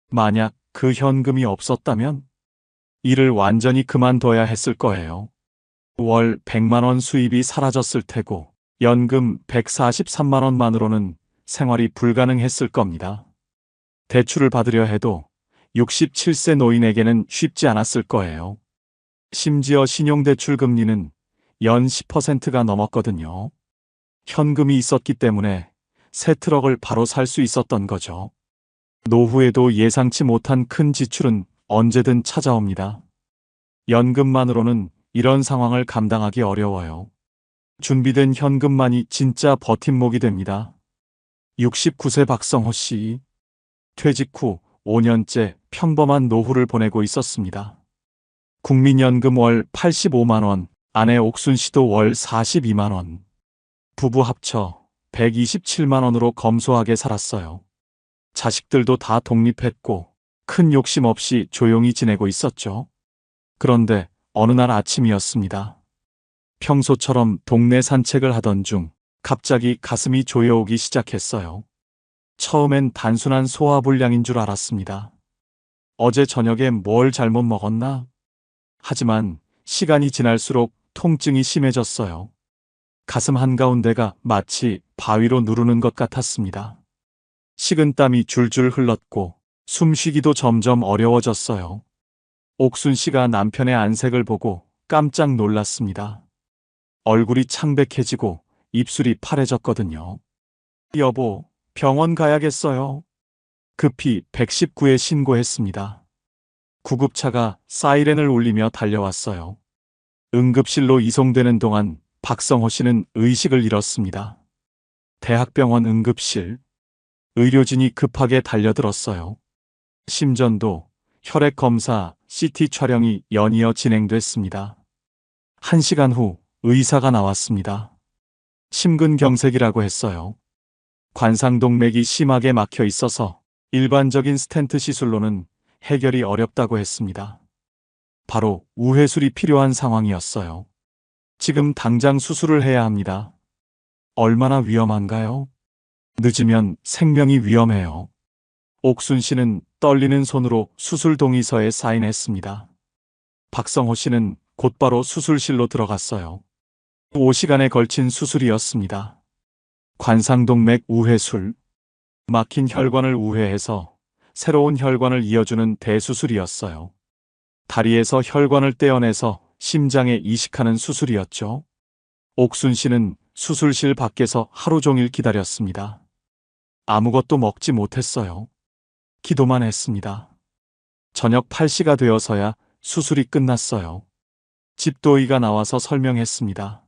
만약 그 현금이 없었다면 일을 완전히 그만둬야 했을 거예요. 월 100만 원 수입이 사라졌을 테고 연금 143만 원만으로는 생활이 불가능했을 겁니다. 대출을 받으려 해도 67세 노인에게는 쉽지 않았을 거예요. 심지어 신용대출 금리는 연 10%가 넘었거든요. 현금이 있었기 때문에 새 트럭을 바로 살 수 있었던 거죠. 노후에도 예상치 못한 큰 지출은 언제든 찾아옵니다. 연금만으로는 이런 상황을 감당하기 어려워요. 준비된 현금만이 진짜 버팀목이 됩니다. 69세 박성호 씨. 퇴직 후 5년째 평범한 노후를 보내고 있었습니다. 국민연금 월 85만 원, 아내 옥순 씨도 월 42만 원. 부부 합쳐 127만 원으로 검소하게 살았어요. 자식들도 다 독립했고 큰 욕심 없이 조용히 지내고 있었죠. 그런데 어느 날 아침이었습니다. 평소처럼 동네 산책을 하던 중 갑자기 가슴이 조여오기 시작했어요. 처음엔 단순한 소화불량인 줄 알았습니다. 어제 저녁에 뭘 잘못 먹었나? 하지만 시간이 지날수록 통증이 심해졌어요. 가슴 한가운데가 마치 바위로 누르는 것 같았습니다. 식은땀이 줄줄 흘렀고 숨쉬기도 점점 어려워졌어요. 옥순 씨가 남편의 안색을 보고 깜짝 놀랐습니다. 얼굴이 창백해지고 입술이 파래졌거든요. 여보, 병원 가야겠어요. 급히 119에 신고했습니다. 구급차가 사이렌을 울리며 달려왔어요. 응급실로 이송되는 동안 박성호 씨는 의식을 잃었습니다. 대학병원 응급실. 의료진이 급하게 달려들었어요. 심전도, 혈액 검사, CT 촬영이 연이어 진행됐습니다. 1시간 후 의사가 나왔습니다. 심근경색이라고 했어요. 관상동맥이 심하게 막혀 있어서 일반적인 스텐트 시술로는 해결이 어렵다고 했습니다. 바로 우회술이 필요한 상황이었어요. 지금 당장 수술을 해야 합니다. 얼마나 위험한가요? 늦으면 생명이 위험해요. 옥순 씨는 떨리는 손으로 수술 동의서에 사인했습니다. 박성호 씨는 곧바로 수술실로 들어갔어요. 5시간에 걸친 수술이었습니다. 관상동맥 우회술. 막힌 혈관을 우회해서 새로운 혈관을 이어주는 대수술이었어요. 다리에서 혈관을 떼어내서 심장에 이식하는 수술이었죠. 옥순 씨는 수술실 밖에서 하루 종일 기다렸습니다. 아무것도 먹지 못했어요. 기도만 했습니다. 저녁 8시가 되어서야 수술이 끝났어요. 집도의가 나와서 설명했습니다.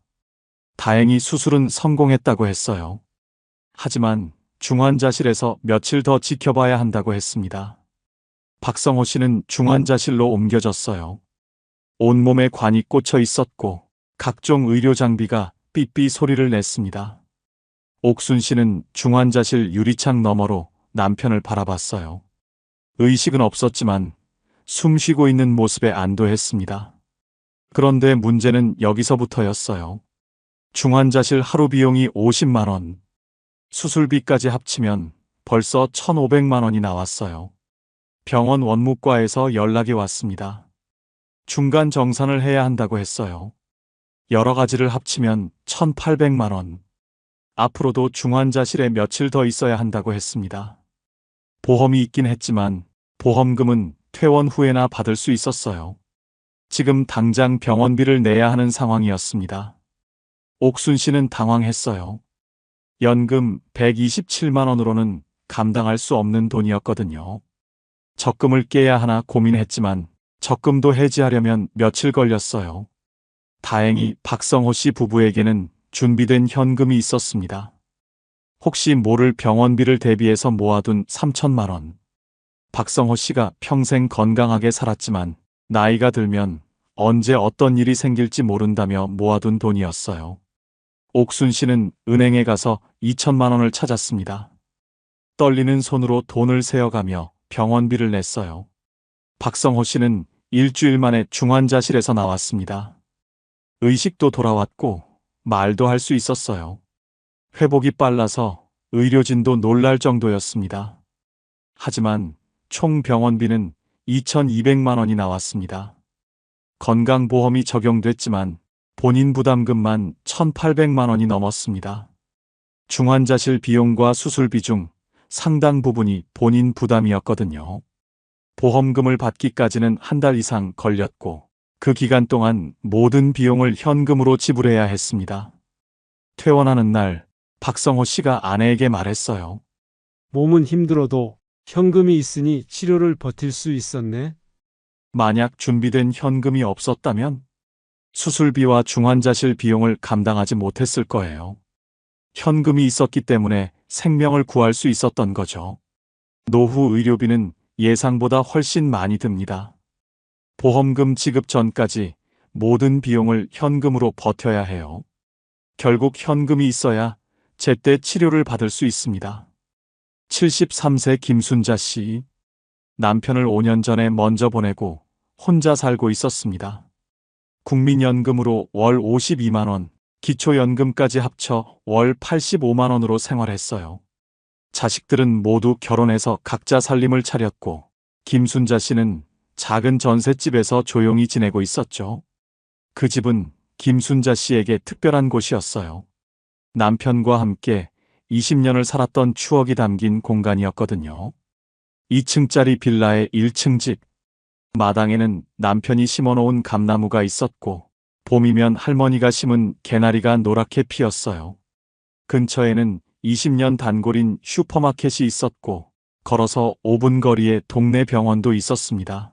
다행히 수술은 성공했다고 했어요. 하지만 중환자실에서 며칠 더 지켜봐야 한다고 했습니다. 박성호 씨는 중환자실로 옮겨졌어요. 온몸에 관이 꽂혀 있었고 각종 의료 장비가 삐삐 소리를 냈습니다. 옥순 씨는 중환자실 유리창 너머로 남편을 바라봤어요. 의식은 없었지만 숨 쉬고 있는 모습에 안도했습니다. 그런데 문제는 여기서부터였어요. 중환자실 하루 비용이 50만 원. 수술비까지 합치면 벌써 1,500만 원이 나왔어요. 병원 원무과에서 연락이 왔습니다. 중간 정산을 해야 한다고 했어요. 여러 가지를 합치면 1,800만 원. 앞으로도 중환자실에 며칠 더 있어야 한다고 했습니다. 보험이 있긴 했지만 보험금은 퇴원 후에나 받을 수 있었어요. 지금 당장 병원비를 내야 하는 상황이었습니다. 옥순 씨는 당황했어요. 연금 127만 원으로는 감당할 수 없는 돈이었거든요. 적금을 깨야 하나 고민했지만 적금도 해지하려면 며칠 걸렸어요. 다행히 박성호 씨 부부에게는 준비된 현금이 있었습니다. 혹시 모를 병원비를 대비해서 모아둔 3천만 원. 박성호 씨가 평생 건강하게 살았지만 나이가 들면 언제 어떤 일이 생길지 모른다며 모아둔 돈이었어요. 옥순 씨는 은행에 가서 2천만 원을 찾았습니다. 떨리는 손으로 돈을 세어가며 병원비를 냈어요. 박성호 씨는 일주일 만에 중환자실에서 나왔습니다. 의식도 돌아왔고 말도 할 수 있었어요. 회복이 빨라서 의료진도 놀랄 정도였습니다. 하지만 총 병원비는 2,200만 원이 나왔습니다. 건강보험이 적용됐지만 본인 부담금만 1,800만 원이 넘었습니다. 중환자실 비용과 수술비 중 상당 부분이 본인 부담이었거든요. 보험금을 받기까지는 한 달 이상 걸렸고 그 기간 동안 모든 비용을 현금으로 지불해야 했습니다. 퇴원하는 날 박성호 씨가 아내에게 말했어요. 몸은 힘들어도 현금이 있으니 치료를 버틸 수 있었네. 만약 준비된 현금이 없었다면 수술비와 중환자실 비용을 감당하지 못했을 거예요. 현금이 있었기 때문에 생명을 구할 수 있었던 거죠. 노후 의료비는 예상보다 훨씬 많이 듭니다. 보험금 지급 전까지 모든 비용을 현금으로 버텨야 해요. 결국 현금이 있어야 제때 치료를 받을 수 있습니다. 73세 김순자 씨. 남편을 5년 전에 먼저 보내고 혼자 살고 있었습니다. 국민연금으로 월 52만 원, 기초연금까지 합쳐 월 85만 원으로 생활했어요. 자식들은 모두 결혼해서 각자 살림을 차렸고 김순자 씨는 작은 전셋집에서 조용히 지내고 있었죠. 그 집은 김순자 씨에게 특별한 곳이었어요. 남편과 함께 20년을 살았던 추억이 담긴 공간이었거든요. 2층짜리 빌라의 1층 집. 마당에는 남편이 심어놓은 감나무가 있었고 봄이면 할머니가 심은 개나리가 노랗게 피었어요. 근처에는 20년 단골인 슈퍼마켓이 있었고 걸어서 5분 거리에 동네 병원도 있었습니다.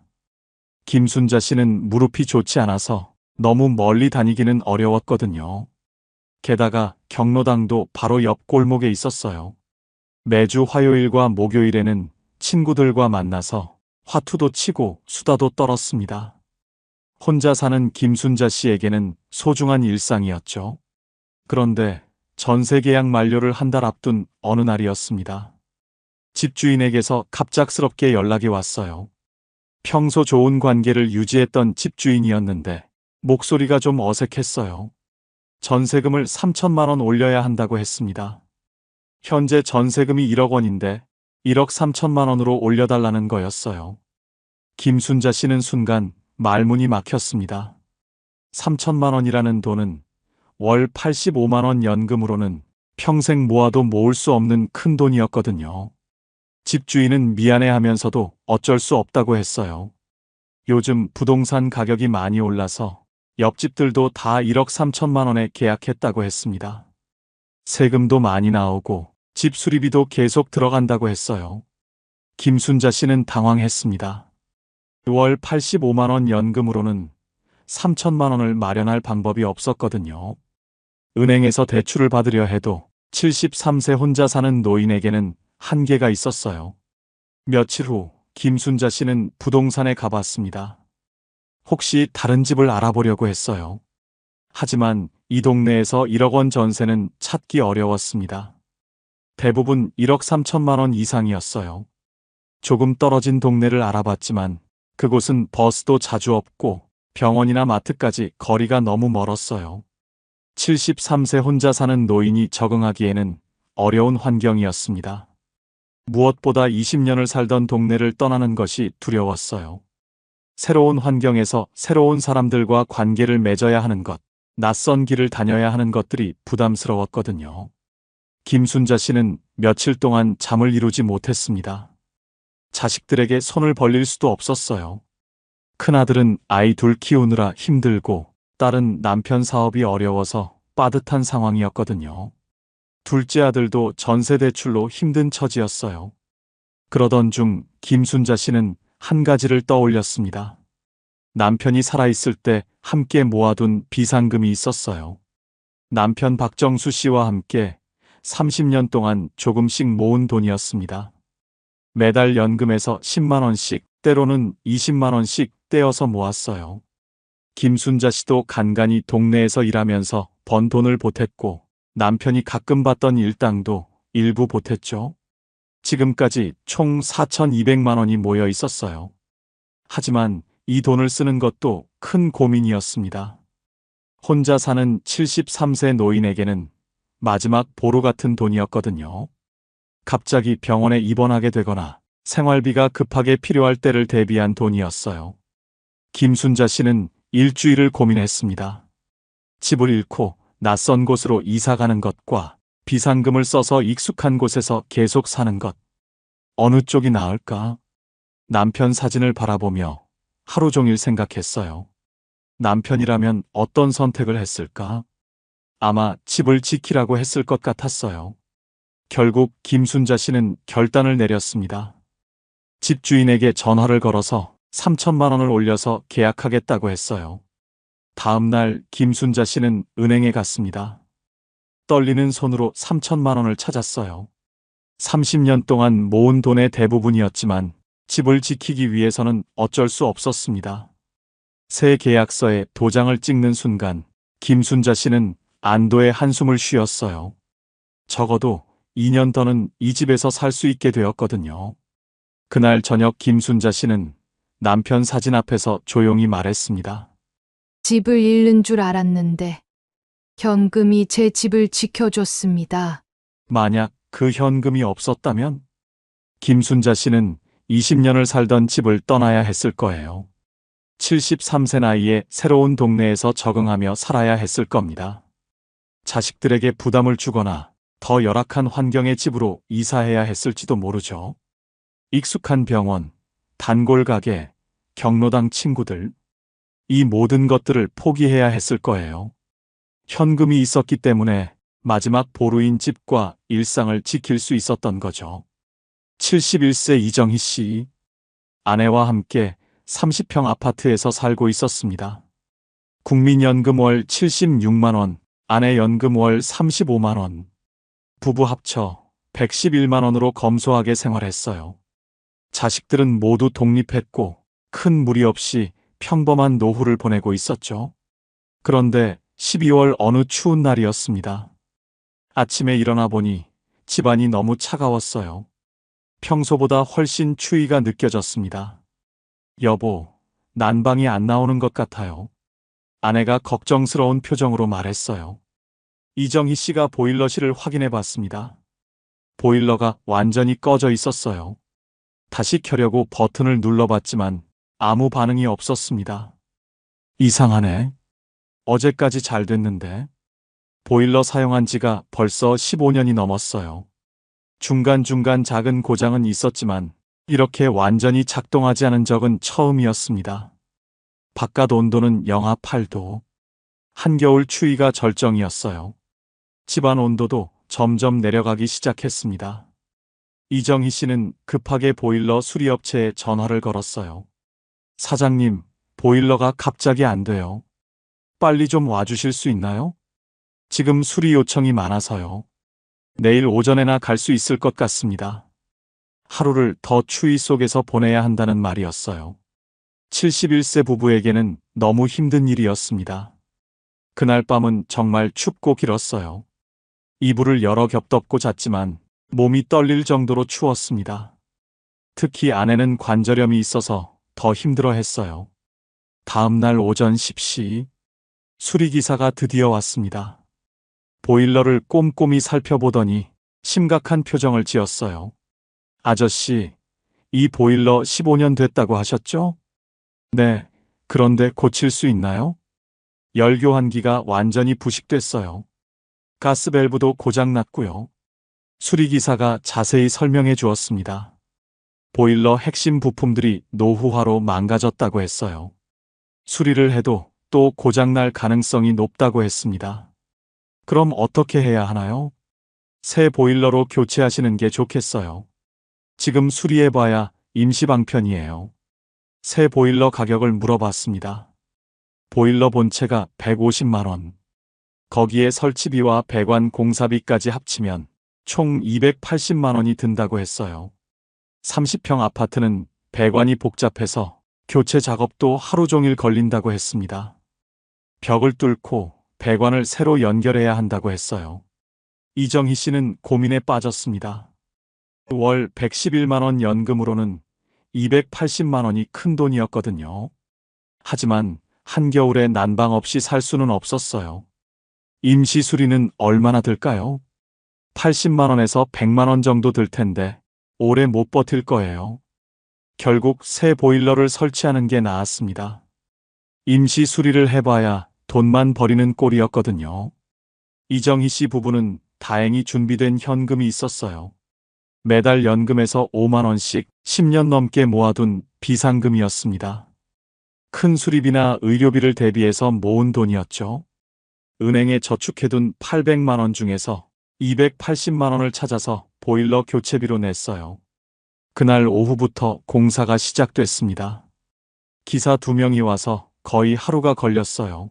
김순자 씨는 무릎이 좋지 않아서 너무 멀리 다니기는 어려웠거든요. 게다가 경로당도 바로 옆 골목에 있었어요. 매주 화요일과 목요일에는 친구들과 만나서 화투도 치고 수다도 떨었습니다. 혼자 사는 김순자 씨에게는 소중한 일상이었죠. 그런데 전세 계약 만료를 한 달 앞둔 어느 날이었습니다. 집주인에게서 갑작스럽게 연락이 왔어요. 평소 좋은 관계를 유지했던 집주인이었는데 목소리가 좀 어색했어요. 전세금을 3천만 원 올려야 한다고 했습니다. 현재 전세금이 1억 원인데 1억 3천만 원으로 올려달라는 거였어요. 김순자 씨는 순간 말문이 막혔습니다. 3천만 원이라는 돈은 월 85만 원 연금으로는 평생 모아도 모을 수 없는 큰 돈이었거든요. 집주인은 미안해하면서도 어쩔 수 없다고 했어요. 요즘 부동산 가격이 많이 올라서 옆집들도 다 1억 3천만 원에 계약했다고 했습니다. 세금도 많이 나오고 집 수리비도 계속 들어간다고 했어요. 김순자 씨는 당황했습니다. 월 85만 원 연금으로는 3천만 원을 마련할 방법이 없었거든요. 은행에서 대출을 받으려 해도 73세 혼자 사는 노인에게는 한계가 있었어요. 며칠 후 김순자 씨는 부동산에 가봤습니다. 혹시 다른 집을 알아보려고 했어요. 하지만 이 동네에서 1억 원 전세는 찾기 어려웠습니다. 대부분 1억 3천만 원 이상이었어요. 조금 떨어진 동네를 알아봤지만 그곳은 버스도 자주 없고 병원이나 마트까지 거리가 너무 멀었어요. 73세 혼자 사는 노인이 적응하기에는 어려운 환경이었습니다. 무엇보다 20년을 살던 동네를 떠나는 것이 두려웠어요. 새로운 환경에서 새로운 사람들과 관계를 맺어야 하는 것, 낯선 길을 다녀야 하는 것들이 부담스러웠거든요. 김순자 씨는 며칠 동안 잠을 이루지 못했습니다. 자식들에게 손을 벌릴 수도 없었어요. 큰아들은 아이 둘 키우느라 힘들고 딸은 남편 사업이 어려워서 빠듯한 상황이었거든요. 둘째 아들도 전세 대출로 힘든 처지였어요. 그러던 중 김순자 씨는 한 가지를 떠올렸습니다. 남편이 살아있을 때 함께 모아둔 비상금이 있었어요. 남편 박정수 씨와 함께 30년 동안 조금씩 모은 돈이었습니다. 매달 연금에서 10만 원씩, 때로는 20만 원씩 떼어서 모았어요. 김순자 씨도 간간히 동네에서 일하면서 번 돈을 보탰고 남편이 가끔 받던 일당도 일부 보탰죠. 지금까지 총 4,200만 원이 모여 있었어요. 하지만 이 돈을 쓰는 것도 큰 고민이었습니다. 혼자 사는 73세 노인에게는 마지막 보루 같은 돈이었거든요. 갑자기 병원에 입원하게 되거나 생활비가 급하게 필요할 때를 대비한 돈이었어요. 김순자 씨는 일주일을 고민했습니다. 집을 잃고 낯선 곳으로 이사 가는 것과 비상금을 써서 익숙한 곳에서 계속 사는 것. 어느 쪽이 나을까? 남편 사진을 바라보며 하루 종일 생각했어요. 남편이라면 어떤 선택을 했을까? 아마 집을 지키라고 했을 것 같았어요. 결국 김순자 씨는 결단을 내렸습니다. 집주인에게 전화를 걸어서 3천만 원을 올려서 계약하겠다고 했어요. 다음 날 김순자 씨는 은행에 갔습니다. 떨리는 손으로 3천만 원을 찾았어요. 30년 동안 모은 돈의 대부분이었지만 집을 지키기 위해서는 어쩔 수 없었습니다. 새 계약서에 도장을 찍는 순간 김순자 씨는 안도의 한숨을 쉬었어요. 적어도 2년 더는 이 집에서 살 수 있게 되었거든요. 그날 저녁 김순자 씨는 남편 사진 앞에서 조용히 말했습니다. 집을 잃는 줄 알았는데 현금이 제 집을 지켜줬습니다. 만약 그 현금이 없었다면 김순자 씨는 20년을 살던 집을 떠나야 했을 거예요. 73세 나이에 새로운 동네에서 적응하며 살아야 했을 겁니다. 자식들에게 부담을 주거나 더 열악한 환경의 집으로 이사해야 했을지도 모르죠. 익숙한 병원, 단골 가게, 경로당 친구들, 이 모든 것들을 포기해야 했을 거예요. 현금이 있었기 때문에 마지막 보루인 집과 일상을 지킬 수 있었던 거죠. 71세 이정희 씨, 아내와 함께 30평 아파트에서 살고 있었습니다. 국민연금 월 76만 원, 아내 연금 월 35만 원, 부부 합쳐 111만 원으로 검소하게 생활했어요. 자식들은 모두 독립했고 큰 무리 없이 평범한 노후를 보내고 있었죠. 그런데 12월 어느 추운 날이었습니다. 아침에 일어나 보니 집안이 너무 차가웠어요. 평소보다 훨씬 추위가 느껴졌습니다. 여보, 난방이 안 나오는 것 같아요. 아내가 걱정스러운 표정으로 말했어요. 이정희 씨가 보일러실을 확인해 봤습니다. 보일러가 완전히 꺼져 있었어요. 다시 켜려고 버튼을 눌러봤지만 아무 반응이 없었습니다. 이상하네. 어제까지 잘 됐는데. 보일러 사용한 지가 벌써 15년이 넘었어요. 중간중간 작은 고장은 있었지만 이렇게 완전히 작동하지 않은 적은 처음이었습니다. 바깥 온도는 영하 8도. 한겨울 추위가 절정이었어요. 집안 온도도 점점 내려가기 시작했습니다. 이정희 씨는 급하게 보일러 수리업체에 전화를 걸었어요. 사장님, 보일러가 갑자기 안 돼요. 빨리 좀 와주실 수 있나요? 지금 수리 요청이 많아서요. 내일 오전에나 갈 수 있을 것 같습니다. 하루를 더 추위 속에서 보내야 한다는 말이었어요. 71세 부부에게는 너무 힘든 일이었습니다. 그날 밤은 정말 춥고 길었어요. 이불을 여러 겹 덮고 잤지만 몸이 떨릴 정도로 추웠습니다. 특히 아내는 관절염이 있어서 더 힘들어했어요. 다음 날 오전 10시 수리기사가 드디어 왔습니다. 보일러를 꼼꼼히 살펴보더니 심각한 표정을 지었어요. 아저씨, 이 보일러 15년 됐다고 하셨죠? 네, 그런데 고칠 수 있나요? 열교환기가 완전히 부식됐어요. 가스밸브도 고장났고요. 수리기사가 자세히 설명해 주었습니다. 보일러 핵심 부품들이 노후화로 망가졌다고 했어요. 수리를 해도 또 고장날 가능성이 높다고 했습니다. 그럼 어떻게 해야 하나요? 새 보일러로 교체하시는 게 좋겠어요. 지금 수리해봐야 임시방편이에요. 새 보일러 가격을 물어봤습니다. 보일러 본체가 150만 원. 거기에 설치비와 배관 공사비까지 합치면 총 280만 원이 든다고 했어요. 30평 아파트는 배관이 복잡해서 교체 작업도 하루 종일 걸린다고 했습니다. 벽을 뚫고 배관을 새로 연결해야 한다고 했어요. 이정희 씨는 고민에 빠졌습니다. 월 111만 원 연금으로는 280만 원이 큰 돈이었거든요. 하지만 한겨울에 난방 없이 살 수는 없었어요. 임시 수리는 얼마나 들까요? 80만 원에서 100만 원 정도 들 텐데 오래 못 버틸 거예요. 결국 새 보일러를 설치하는 게 나았습니다. 임시 수리를 해봐야 돈만 버리는 꼴이었거든요. 이정희 씨 부부는 다행히 준비된 현금이 있었어요. 매달 연금에서 5만 원씩 10년 넘게 모아둔 비상금이었습니다. 큰 수리비나 의료비를 대비해서 모은 돈이었죠. 은행에 저축해둔 800만 원 중에서 280만 원을 찾아서 보일러 교체비로 냈어요. 그날 오후부터 공사가 시작됐습니다. 기사 2명이 와서 거의 하루가 걸렸어요.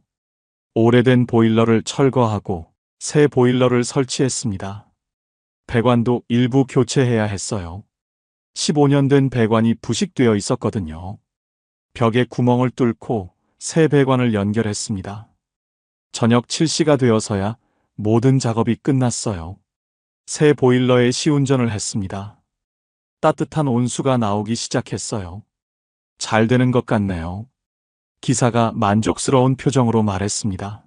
오래된 보일러를 철거하고 새 보일러를 설치했습니다. 배관도 일부 교체해야 했어요. 15년 된 배관이 부식되어 있었거든요. 벽에 구멍을 뚫고 새 배관을 연결했습니다. 저녁 7시가 되어서야 모든 작업이 끝났어요. 새 보일러에 시운전을 했습니다. 따뜻한 온수가 나오기 시작했어요. 잘 되는 것 같네요. 기사가 만족스러운 표정으로 말했습니다.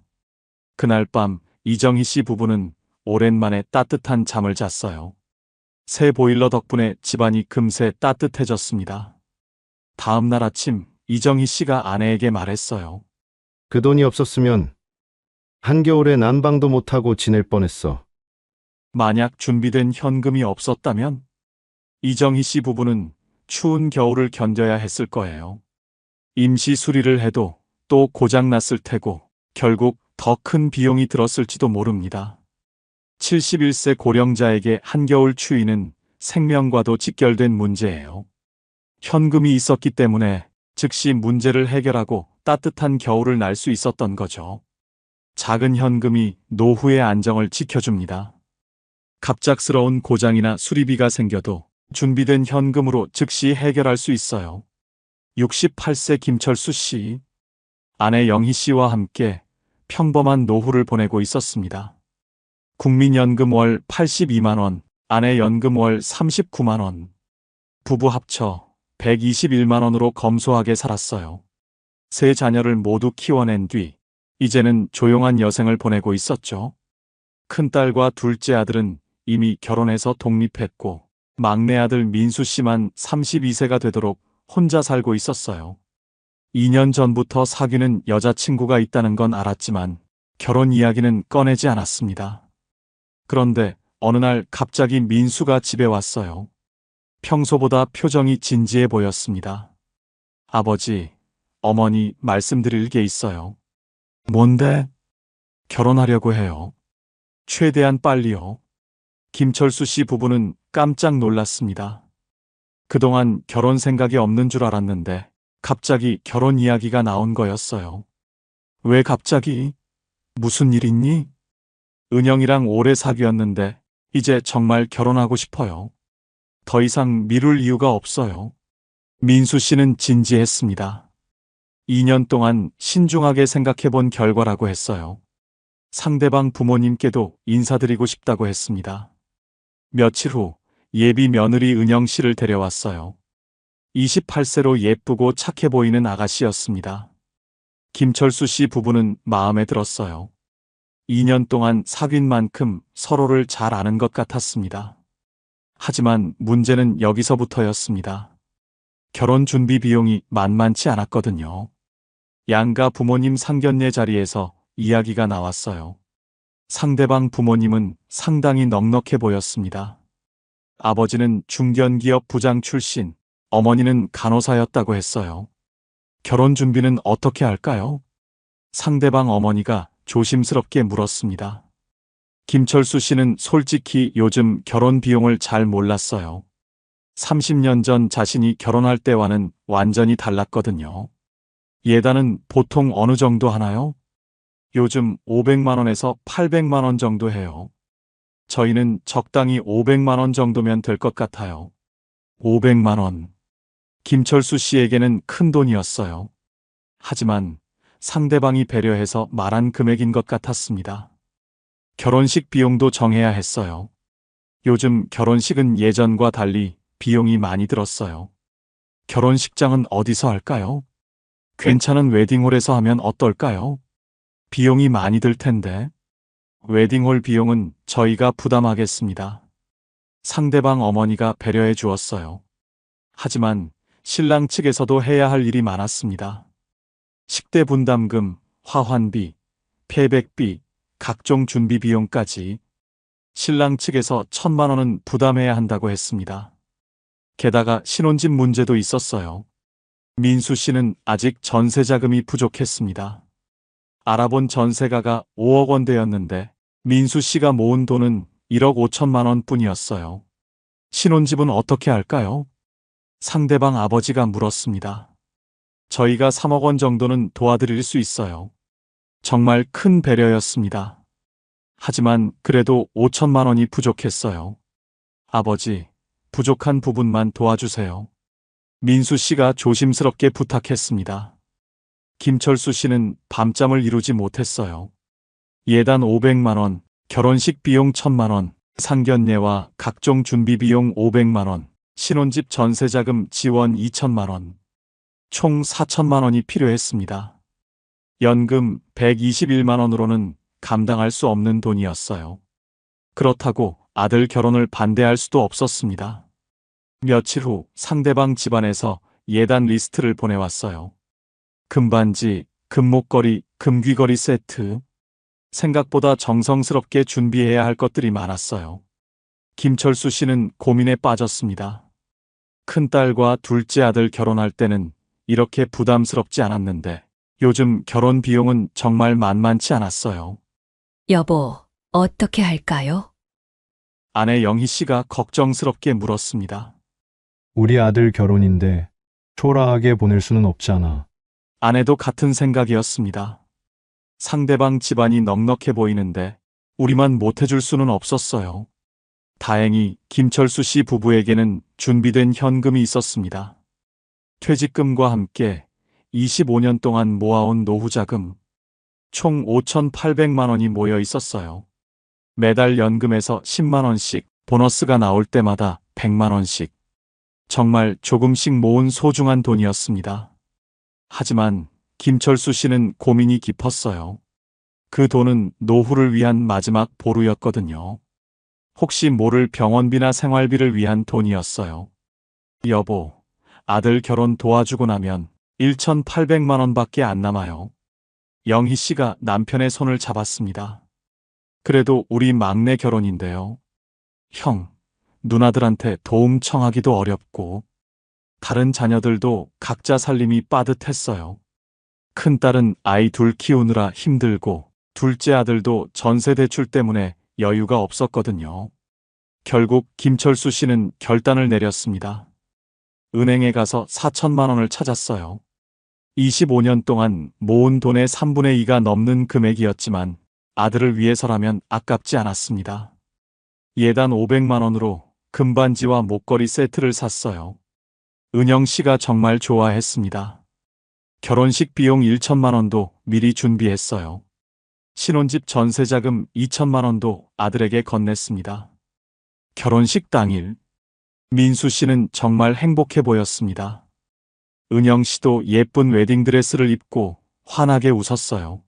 그날 밤 이정희 씨 부부는 오랜만에 따뜻한 잠을 잤어요. 새 보일러 덕분에 집안이 금세 따뜻해졌습니다. 다음 날 아침 이정희 씨가 아내에게 말했어요. 그 돈이 없었으면 한겨울에 난방도 못하고 지낼 뻔했어. 만약 준비된 현금이 없었다면 이정희 씨 부부는 추운 겨울을 견뎌야 했을 거예요. 임시 수리를 해도 또 고장났을 테고 결국 더 큰 비용이 들었을지도 모릅니다. 71세 고령자에게 한겨울 추위는 생명과도 직결된 문제예요. 현금이 있었기 때문에 즉시 문제를 해결하고 따뜻한 겨울을 날 수 있었던 거죠. 작은 현금이 노후의 안정을 지켜줍니다. 갑작스러운 고장이나 수리비가 생겨도 준비된 현금으로 즉시 해결할 수 있어요. 68세 김철수 씨, 아내 영희 씨와 함께 평범한 노후를 보내고 있었습니다. 국민연금 월 82만 원, 아내 연금 월 39만 원. 부부 합쳐 121만 원으로 검소하게 살았어요. 세 자녀를 모두 키워낸 뒤 이제는 조용한 여생을 보내고 있었죠. 큰딸과 둘째 아들은 이미 결혼해서 독립했고 막내 아들 민수 씨만 32세가 되도록 혼자 살고 있었어요. 2년 전부터 사귀는 여자친구가 있다는 건 알았지만 결혼 이야기는 꺼내지 않았습니다. 그런데 어느 날 갑자기 민수가 집에 왔어요. 평소보다 표정이 진지해 보였습니다. 아버지, 어머니 말씀드릴 게 있어요. 뭔데? 결혼하려고 해요. 최대한 빨리요. 김철수 씨 부부는 깜짝 놀랐습니다. 그동안 결혼 생각이 없는 줄 알았는데 갑자기 결혼 이야기가 나온 거였어요. 왜 갑자기? 무슨 일 있니? 은영이랑 오래 사귀었는데 이제 정말 결혼하고 싶어요. 더 이상 미룰 이유가 없어요. 민수 씨는 진지했습니다. 2년 동안 신중하게 생각해 본 결과라고 했어요. 상대방 부모님께도 인사드리고 싶다고 했습니다. 며칠 후 예비 며느리 은영 씨를 데려왔어요. 28세로 예쁘고 착해 보이는 아가씨였습니다. 김철수 씨 부부는 마음에 들었어요. 2년 동안 사귄 만큼 서로를 잘 아는 것 같았습니다. 하지만 문제는 여기서부터였습니다. 결혼 준비 비용이 만만치 않았거든요. 양가 부모님 상견례 자리에서 이야기가 나왔어요. 상대방 부모님은 상당히 넉넉해 보였습니다. 아버지는 중견기업 부장 출신, 어머니는 간호사였다고 했어요. 결혼 준비는 어떻게 할까요? 상대방 어머니가 조심스럽게 물었습니다. 김철수 씨는 솔직히 요즘 결혼 비용을 잘 몰랐어요. 30년 전 자신이 결혼할 때와는 완전히 달랐거든요. 예단은 보통 어느 정도 하나요? 요즘 500만 원에서 800만 원 정도 해요. 저희는 적당히 500만 원 정도면 될 것 같아요. 500만 원. 김철수 씨에게는 큰 돈이었어요. 하지만 상대방이 배려해서 말한 금액인 것 같았습니다. 결혼식 비용도 정해야 했어요. 요즘 결혼식은 예전과 달리 비용이 많이 들었어요. 결혼식장은 어디서 할까요? 괜찮은 웨딩홀에서 하면 어떨까요? 비용이 많이 들 텐데. 웨딩홀 비용은 저희가 부담하겠습니다. 상대방 어머니가 배려해 주었어요. 하지만 신랑 측에서도 해야 할 일이 많았습니다. 식대 분담금, 화환비, 폐백비, 각종 준비 비용까지 신랑 측에서 1,000만 원은 부담해야 한다고 했습니다. 게다가 신혼집 문제도 있었어요. 민수 씨는 아직 전세 자금이 부족했습니다. 알아본 전세가가 5억 원대였는데 민수 씨가 모은 돈은 1억 5천만 원 뿐이었어요. 신혼집은 어떻게 할까요? 상대방 아버지가 물었습니다. 저희가 3억 원 정도는 도와드릴 수 있어요. 정말 큰 배려였습니다. 하지만 그래도 5천만 원이 부족했어요. 아버지, 부족한 부분만 도와주세요. 민수 씨가 조심스럽게 부탁했습니다. 김철수 씨는 밤잠을 이루지 못했어요. 예단 500만 원, 결혼식 비용 1,000만 원, 상견례와 각종 준비 비용 500만 원, 신혼집 전세자금 지원 2천만 원, 총 4천만 원이 필요했습니다. 연금 121만 원으로는 감당할 수 없는 돈이었어요. 그렇다고 아들 결혼을 반대할 수도 없었습니다. 며칠 후 상대방 집안에서 예단 리스트를 보내왔어요. 금반지, 금목걸이, 금귀걸이 세트. 생각보다 정성스럽게 준비해야 할 것들이 많았어요. 김철수 씨는 고민에 빠졌습니다. 큰딸과 둘째 아들 결혼할 때는 이렇게 부담스럽지 않았는데 요즘 결혼 비용은 정말 만만치 않았어요. 여보, 어떻게 할까요? 아내 영희 씨가 걱정스럽게 물었습니다. 우리 아들 결혼인데 초라하게 보낼 수는 없잖아. 아내도 같은 생각이었습니다. 상대방 집안이 넉넉해 보이는데 우리만 못해줄 수는 없었어요. 다행히 김철수 씨 부부에게는 준비된 현금이 있었습니다. 퇴직금과 함께 25년 동안 모아온 노후자금, 총 5,800만 원이 모여 있었어요. 매달 연금에서 10만 원씩, 보너스가 나올 때마다 100만 원씩. 정말 조금씩 모은 소중한 돈이었습니다. 하지만 김철수 씨는 고민이 깊었어요. 그 돈은 노후를 위한 마지막 보루였거든요. 혹시 모를 병원비나 생활비를 위한 돈이었어요. 여보, 아들 결혼 도와주고 나면 1,800만 원밖에 안 남아요. 영희 씨가 남편의 손을 잡았습니다. 그래도 우리 막내 결혼인데요. 형, 누나들한테 도움 청하기도 어렵고 다른 자녀들도 각자 살림이 빠듯했어요. 큰딸은 아이 둘 키우느라 힘들고 둘째 아들도 전세 대출 때문에 여유가 없었거든요. 결국 김철수 씨는 결단을 내렸습니다. 은행에 가서 4천만 원을 찾았어요. 25년 동안 모은 돈의 3분의 2가 넘는 금액이었지만 아들을 위해서라면 아깝지 않았습니다. 예단 500만 원으로 금반지와 목걸이 세트를 샀어요. 은영 씨가 정말 좋아했습니다. 결혼식 비용 1천만 원도 미리 준비했어요. 신혼집 전세자금 2천만 원도 아들에게 건넸습니다. 결혼식 당일, 민수 씨는 정말 행복해 보였습니다. 은영 씨도 예쁜 웨딩드레스를 입고 환하게 웃었어요.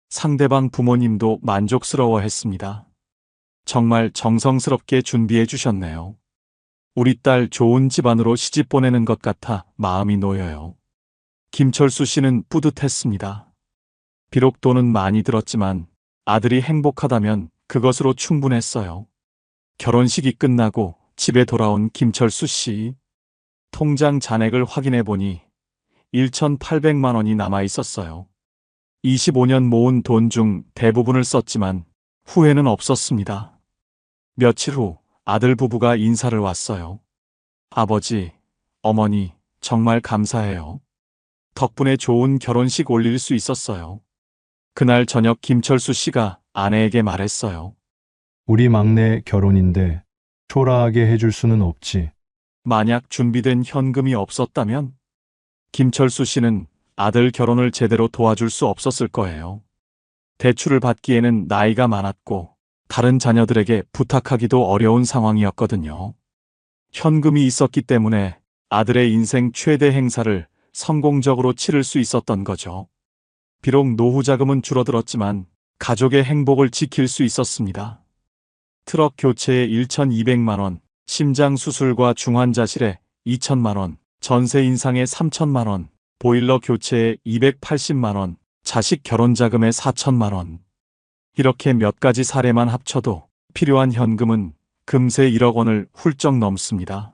상대방 부모님도 만족스러워 했습니다. 정말 정성스럽게 준비해 주셨네요. 우리 딸 좋은 집안으로 시집 보내는 것 같아 마음이 놓여요. 김철수 씨는 뿌듯했습니다. 비록 돈은 많이 들었지만 아들이 행복하다면 그것으로 충분했어요. 결혼식이 끝나고 집에 돌아온 김철수 씨. 통장 잔액을 확인해 보니 1,800만 원이 남아 있었어요. 25년 모은 돈 중 대부분을 썼지만 후회는 없었습니다. 며칠 후 아들 부부가 인사를 왔어요. 아버지, 어머니, 정말 감사해요. 덕분에 좋은 결혼식 올릴 수 있었어요. 그날 저녁 김철수 씨가 아내에게 말했어요. 우리 막내 결혼인데 초라하게 해줄 수는 없지. 만약 준비된 현금이 없었다면 김철수 씨는 아들 결혼을 제대로 도와줄 수 없었을 거예요. 대출을 받기에는 나이가 많았고 다른 자녀들에게 부탁하기도 어려운 상황이었거든요. 현금이 있었기 때문에 아들의 인생 최대 행사를 성공적으로 치를 수 있었던 거죠. 비록 노후 자금은 줄어들었지만 가족의 행복을 지킬 수 있었습니다. 트럭 교체에 1,200만 원, 심장 수술과 중환자실에 2천만 원, 전세 인상에 3천만 원, 보일러 교체에 280만 원, 자식 결혼 자금에 4천만 원. 이렇게 몇 가지 사례만 합쳐도 필요한 현금은 금세 1억 원을 훌쩍 넘습니다.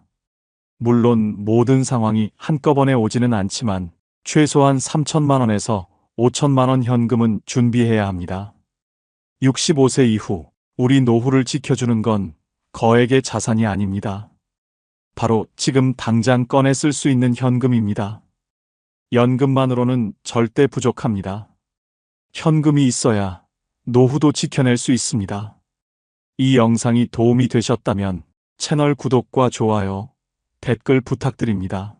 물론 모든 상황이 한꺼번에 오지는 않지만 최소한 3천만 원에서 5천만 원 현금은 준비해야 합니다. 65세 이후 우리 노후를 지켜주는 건 거액의 자산이 아닙니다. 바로 지금 당장 꺼내 쓸 수 있는 현금입니다. 연금만으로는 절대 부족합니다. 현금이 있어야 노후도 지켜낼 수 있습니다. 이 영상이 도움이 되셨다면 채널 구독과 좋아요, 댓글 부탁드립니다.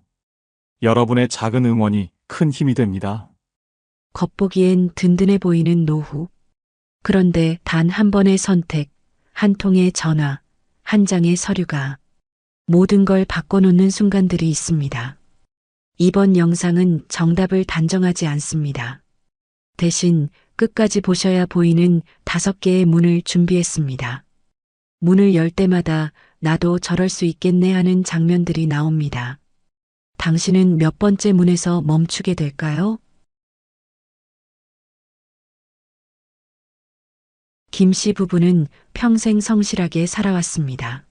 여러분의 작은 응원이 큰 힘이 됩니다. 겉보기엔 든든해 보이는 노후. 그런데 단 한 번의 선택, 한 통의 전화, 한 장의 서류가 모든 걸 바꿔놓는 순간들이 있습니다. 이번 영상은 정답을 단정하지 않습니다. 대신 끝까지 보셔야 보이는 5개의 문을 준비했습니다. 문을 열 때마다 나도 저럴 수 있겠네 하는 장면들이 나옵니다. 당신은 몇 번째 문에서 멈추게 될까요? 김 씨 부부는 평생 성실하게 살아왔습니다.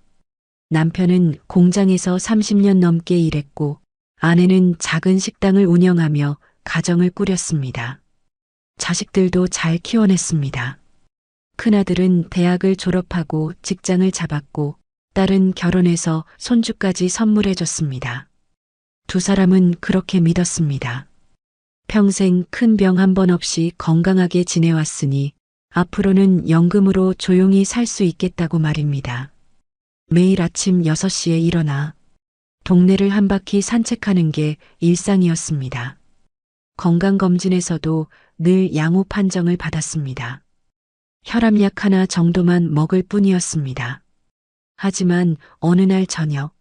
남편은 공장에서 30년 넘게 일했고 아내는 작은 식당을 운영하며 가정을 꾸렸습니다. 자식들도 잘 키워냈습니다. 큰아들은 대학을 졸업하고 직장을 잡았고 딸은 결혼해서 손주까지 선물해줬습니다. 두 사람은 그렇게 믿었습니다. 평생 큰 병 한 번 없이 건강하게 지내왔으니 앞으로는 연금으로 조용히 살 수 있겠다고 말입니다. 매일 아침 6시에 일어나 동네를 한 바퀴 산책하는 게 일상이었습니다. 건강검진에서도 늘 양호 판정을 받았습니다. 혈압약 하나 정도만 먹을 뿐이었습니다. 하지만 어느 날 저녁,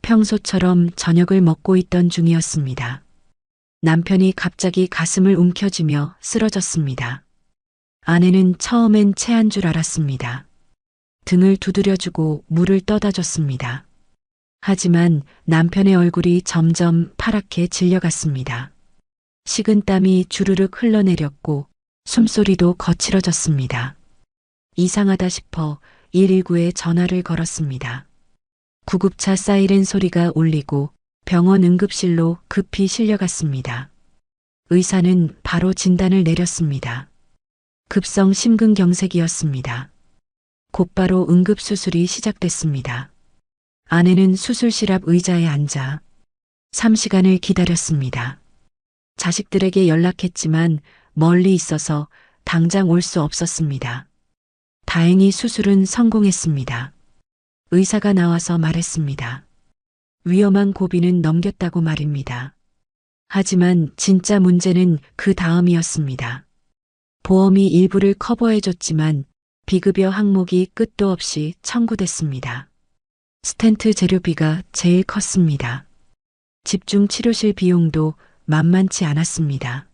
평소처럼 저녁을 먹고 있던 중이었습니다. 남편이 갑자기 가슴을 움켜쥐며 쓰러졌습니다. 아내는 처음엔 체한 줄 알았습니다. 등을 두드려주고 물을 떠다 줬습니다. 하지만 남편의 얼굴이 점점 파랗게 질려갔습니다. 식은땀이 주르륵 흘러내렸고 숨소리도 거칠어졌습니다. 이상하다 싶어 119에 전화를 걸었습니다. 구급차 사이렌 소리가 울리고 병원 응급실로 급히 실려갔습니다. 의사는 바로 진단을 내렸습니다. 급성 심근경색이었습니다. 곧바로 응급수술이 시작됐습니다. 아내는 수술실 앞 의자에 앉아 3시간을 기다렸습니다. 자식들에게 연락했지만 멀리 있어서 당장 올 수 없었습니다. 다행히 수술은 성공했습니다. 의사가 나와서 말했습니다. 위험한 고비는 넘겼다고 말입니다. 하지만 진짜 문제는 그 다음이었습니다. 보험이 일부를 커버해줬지만 비급여 항목이 끝도 없이 청구됐습니다. 스텐트 재료비가 제일 컸습니다. 집중 치료실 비용도 만만치 않았습니다.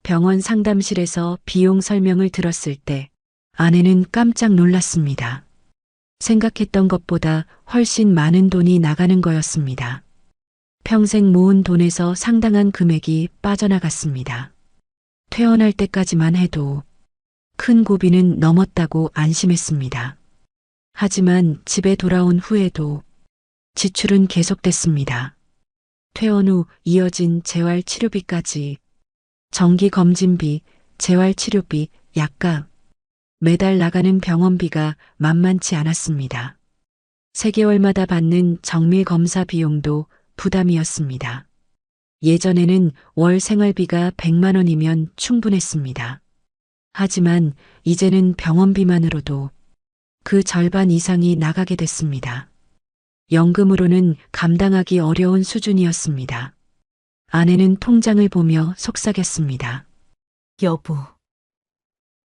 병원 상담실에서 비용 설명을 들었을 때 아내는 깜짝 놀랐습니다. 생각했던 것보다 훨씬 많은 돈이 나가는 거였습니다. 평생 모은 돈에서 상당한 금액이 빠져나갔습니다. 퇴원할 때까지만 해도 큰 고비는 넘었다고 안심했습니다. 하지만 집에 돌아온 후에도 지출은 계속됐습니다. 퇴원 후 이어진 재활치료비까지 정기검진비, 재활치료비, 약값, 매달 나가는 병원비가 만만치 않았습니다. 3개월마다 받는 정밀검사 비용도 부담이었습니다. 예전에는 월 생활비가 100만 원이면 충분했습니다. 하지만 이제는 병원비만으로도 그 절반 이상이 나가게 됐습니다. 연금으로는 감당하기 어려운 수준이었습니다. 아내는 통장을 보며 속삭였습니다. 여보,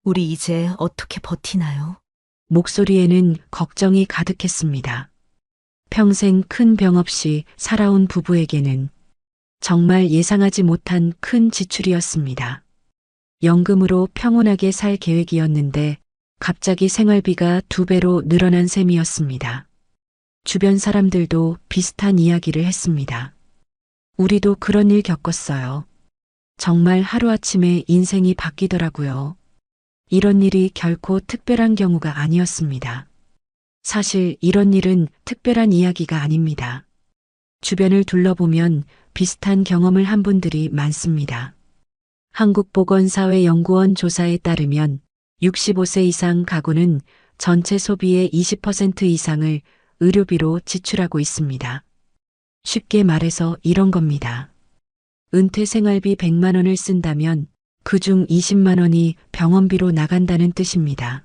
우리 이제 어떻게 버티나요? 목소리에는 걱정이 가득했습니다. 평생 큰 병 없이 살아온 부부에게는 정말 예상하지 못한 큰 지출이었습니다. 연금으로 평온하게 살 계획이었는데 갑자기 생활비가 2배로 늘어난 셈이었습니다. 주변 사람들도 비슷한 이야기를 했습니다. 우리도 그런 일 겪었어요. 정말 하루아침에 인생이 바뀌더라고요. 이런 일이 결코 특별한 경우가 아니었습니다. 사실 이런 일은 특별한 이야기가 아닙니다. 주변을 둘러보면 비슷한 경험을 한 분들이 많습니다. 한국보건사회연구원 조사에 따르면 65세 이상 가구는 전체 소비의 20% 이상을 의료비로 지출하고 있습니다. 쉽게 말해서 이런 겁니다. 은퇴 생활비 100만 원을 쓴다면 그중 20만 원이 병원비로 나간다는 뜻입니다.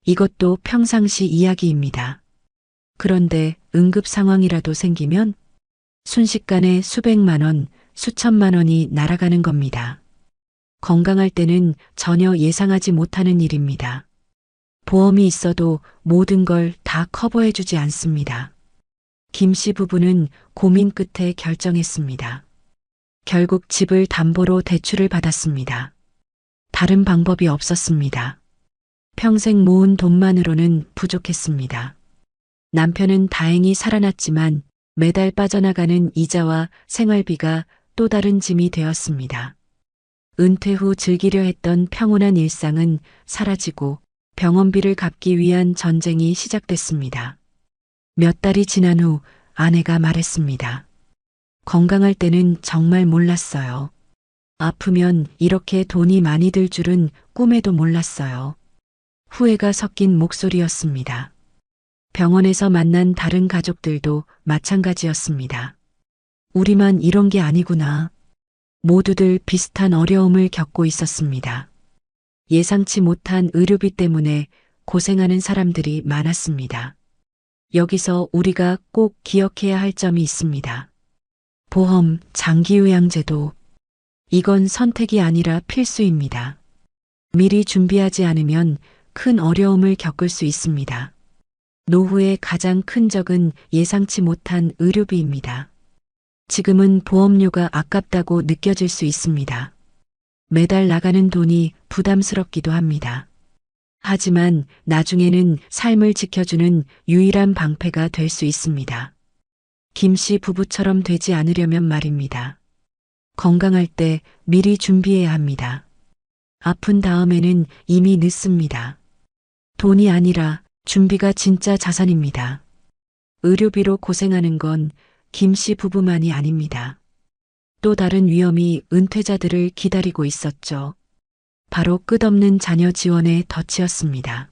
이것도 평상시 이야기입니다. 그런데 응급 상황이라도 생기면 순식간에 수백만 원, 수천만 원이 날아가는 겁니다. 건강할 때는 전혀 예상하지 못하는 일입니다. 보험이 있어도 모든 걸 다 커버해주지 않습니다. 김 씨 부부는 고민 끝에 결정했습니다. 결국 집을 담보로 대출을 받았습니다. 다른 방법이 없었습니다. 평생 모은 돈만으로는 부족했습니다. 남편은 다행히 살아났지만 매달 빠져나가는 이자와 생활비가 또 다른 짐이 되었습니다. 은퇴 후 즐기려 했던 평온한 일상은 사라지고 병원비를 갚기 위한 전쟁이 시작됐습니다. 몇 달이 지난 후 아내가 말했습니다. 건강할 때는 정말 몰랐어요. 아프면 이렇게 돈이 많이 들 줄은 꿈에도 몰랐어요. 후회가 섞인 목소리였습니다. 병원에서 만난 다른 가족들도 마찬가지였습니다. 우리만 이런 게 아니구나. 모두들 비슷한 어려움을 겪고 있었습니다. 예상치 못한 의료비 때문에 고생하는 사람들이 많았습니다. 여기서 우리가 꼭 기억해야 할 점이 있습니다. 보험, 장기요양제도. 이건 선택이 아니라 필수입니다. 미리 준비하지 않으면 큰 어려움을 겪을 수 있습니다. 노후의 가장 큰 적은 예상치 못한 의료비입니다. 지금은 보험료가 아깝다고 느껴질 수 있습니다. 매달 나가는 돈이 부담스럽기도 합니다. 하지만 나중에는 삶을 지켜주는 유일한 방패가 될 수 있습니다. 김 씨 부부처럼 되지 않으려면 말입니다. 건강할 때 미리 준비해야 합니다. 아픈 다음에는 이미 늦습니다. 돈이 아니라 준비가 진짜 자산입니다. 의료비로 고생하는 건 김 씨 부부만이 아닙니다. 또 다른 위험이 은퇴자들을 기다리고 있었죠. 바로 끝없는 자녀 지원의 덫이었습니다.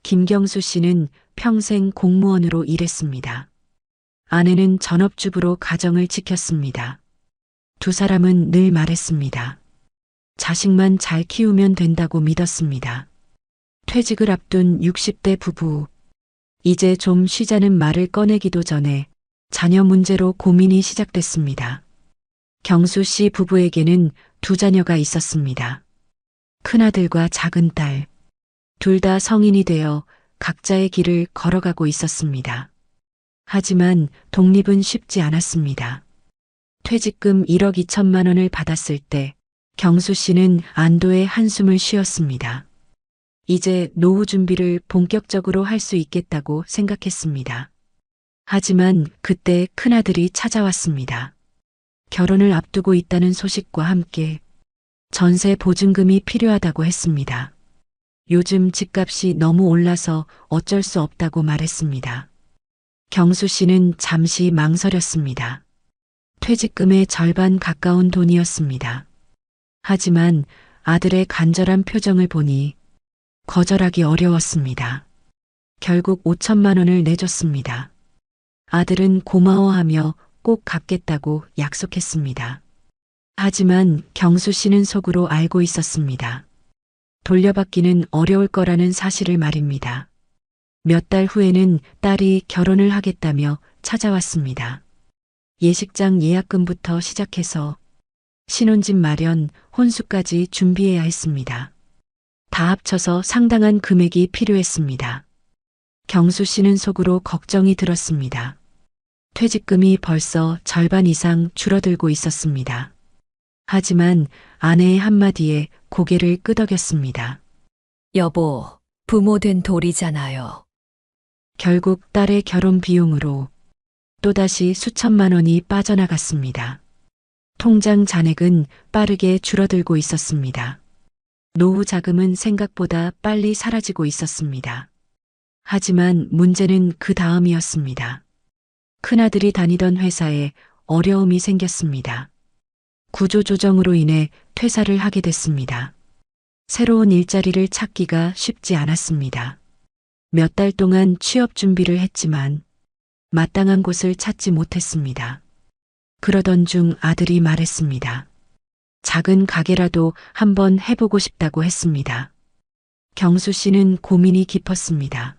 김경수 씨는 평생 공무원으로 일했습니다. 아내는 전업주부로 가정을 지켰습니다. 두 사람은 늘 말했습니다. 자식만 잘 키우면 된다고 믿었습니다. 퇴직을 앞둔 60대 부부. 이제 좀 쉬자는 말을 꺼내기도 전에 자녀 문제로 고민이 시작됐습니다. 경수 씨 부부에게는 두 자녀가 있었습니다. 큰아들과 작은딸. 둘 다 성인이 되어 각자의 길을 걸어가고 있었습니다. 하지만 독립은 쉽지 않았습니다. 퇴직금 1억 2천만 원을 받았을 때 경수 씨는 안도의 한숨을 쉬었습니다. 이제 노후 준비를 본격적으로 할 수 있겠다고 생각했습니다. 하지만 그때 큰아들이 찾아왔습니다. 결혼을 앞두고 있다는 소식과 함께 전세 보증금이 필요하다고 했습니다. 요즘 집값이 너무 올라서 어쩔 수 없다고 말했습니다. 경수 씨는 잠시 망설였습니다. 퇴직금의 절반 가까운 돈이었습니다. 하지만 아들의 간절한 표정을 보니 거절하기 어려웠습니다. 결국 5천만 원을 내줬습니다. 아들은 고마워하며 꼭 갚겠다고 약속했습니다. 하지만 경수 씨는 속으로 알고 있었습니다. 돌려받기는 어려울 거라는 사실을 말입니다. 몇 달 후에는 딸이 결혼을 하겠다며 찾아왔습니다. 예식장 예약금부터 시작해서 신혼집 마련, 혼수까지 준비해야 했습니다. 다 합쳐서 상당한 금액이 필요했습니다. 경수 씨는 속으로 걱정이 들었습니다. 퇴직금이 벌써 절반 이상 줄어들고 있었습니다. 하지만 아내의 한마디에 고개를 끄덕였습니다. 여보, 부모 된 돌이잖아요. 결국 딸의 결혼 비용으로 또다시 수천만 원이 빠져나갔습니다. 통장 잔액은 빠르게 줄어들고 있었습니다. 노후 자금은 생각보다 빨리 사라지고 있었습니다. 하지만 문제는 그 다음이었습니다. 큰아들이 다니던 회사에 어려움이 생겼습니다. 구조조정으로 인해 퇴사를 하게 됐습니다. 새로운 일자리를 찾기가 쉽지 않았습니다. 몇 달 동안 취업 준비를 했지만 마땅한 곳을 찾지 못했습니다. 그러던 중 아들이 말했습니다. 작은 가게라도 한번 해보고 싶다고 했습니다. 경수 씨는 고민이 깊었습니다.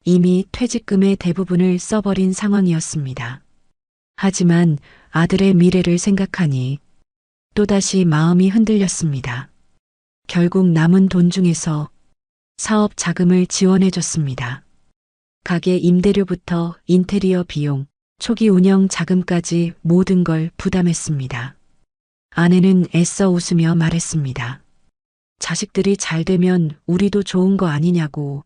이미 퇴직금의 대부분을 써버린 상황이었습니다. 하지만 아들의 미래를 생각하니 또다시 마음이 흔들렸습니다. 결국 남은 돈 중에서 사업 자금을 지원해줬습니다. 가게 임대료부터 인테리어 비용, 초기 운영 자금까지 모든 걸 부담했습니다. 아내는 애써 웃으며 말했습니다. 자식들이 잘 되면 우리도 좋은 거 아니냐고.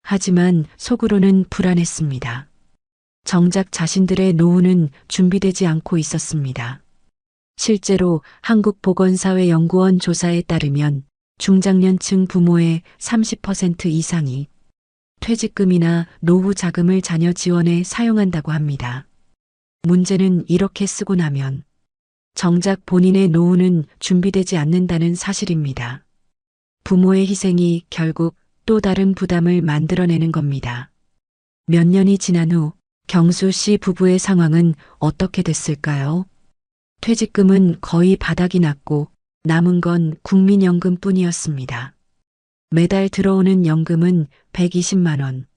하지만 속으로는 불안했습니다. 정작 자신들의 노후는 준비되지 않고 있었습니다. 실제로 한국보건사회연구원 조사에 따르면 중장년층 부모의 30% 이상이 퇴직금이나 노후 자금을 자녀 지원에 사용한다고 합니다. 문제는 이렇게 쓰고 나면 정작 본인의 노후는 준비되지 않는다는 사실입니다. 부모의 희생이 결국 또 다른 부담을 만들어내는 겁니다. 몇 년이 지난 후 경수 씨 부부의 상황은 어떻게 됐을까요? 퇴직금은 거의 바닥이 났고 남은 건 국민연금뿐이었습니다. 매달 들어오는 연금은 120만 원.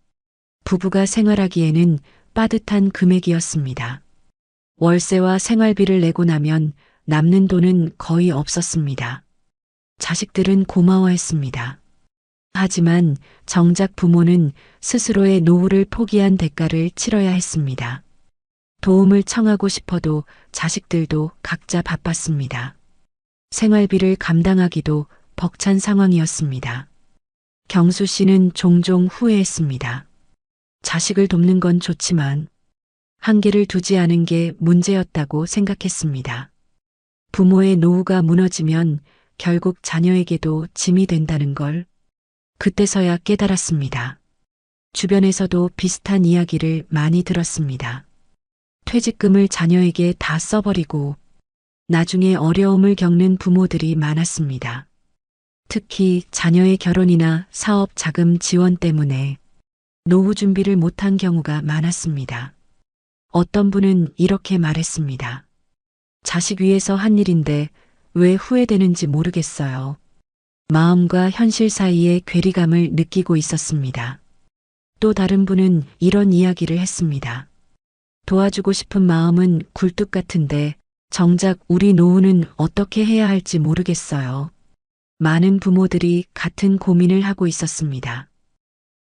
부부가 생활하기에는 빠듯한 금액이었습니다. 월세와 생활비를 내고 나면 남는 돈은 거의 없었습니다. 자식들은 고마워했습니다. 하지만 정작 부모는 스스로의 노후를 포기한 대가를 치러야 했습니다. 도움을 청하고 싶어도 자식들도 각자 바빴습니다. 생활비를 감당하기도 벅찬 상황이었습니다. 경수 씨는 종종 후회했습니다. 자식을 돕는 건 좋지만 한계를 두지 않은 게 문제였다고 생각했습니다. 부모의 노후가 무너지면 결국 자녀에게도 짐이 된다는 걸 그때서야 깨달았습니다. 주변에서도 비슷한 이야기를 많이 들었습니다. 퇴직금을 자녀에게 다 써버리고 나중에 어려움을 겪는 부모들이 많았습니다. 특히 자녀의 결혼이나 사업 자금 지원 때문에 노후 준비를 못한 경우가 많았습니다. 어떤 분은 이렇게 말했습니다. 자식 위해서 한 일인데 왜 후회되는지 모르겠어요. 마음과 현실 사이의 괴리감을 느끼고 있었습니다. 또 다른 분은 이런 이야기를 했습니다. 도와주고 싶은 마음은 굴뚝 같은데 정작 우리 노후는 어떻게 해야 할지 모르겠어요. 많은 부모들이 같은 고민을 하고 있었습니다.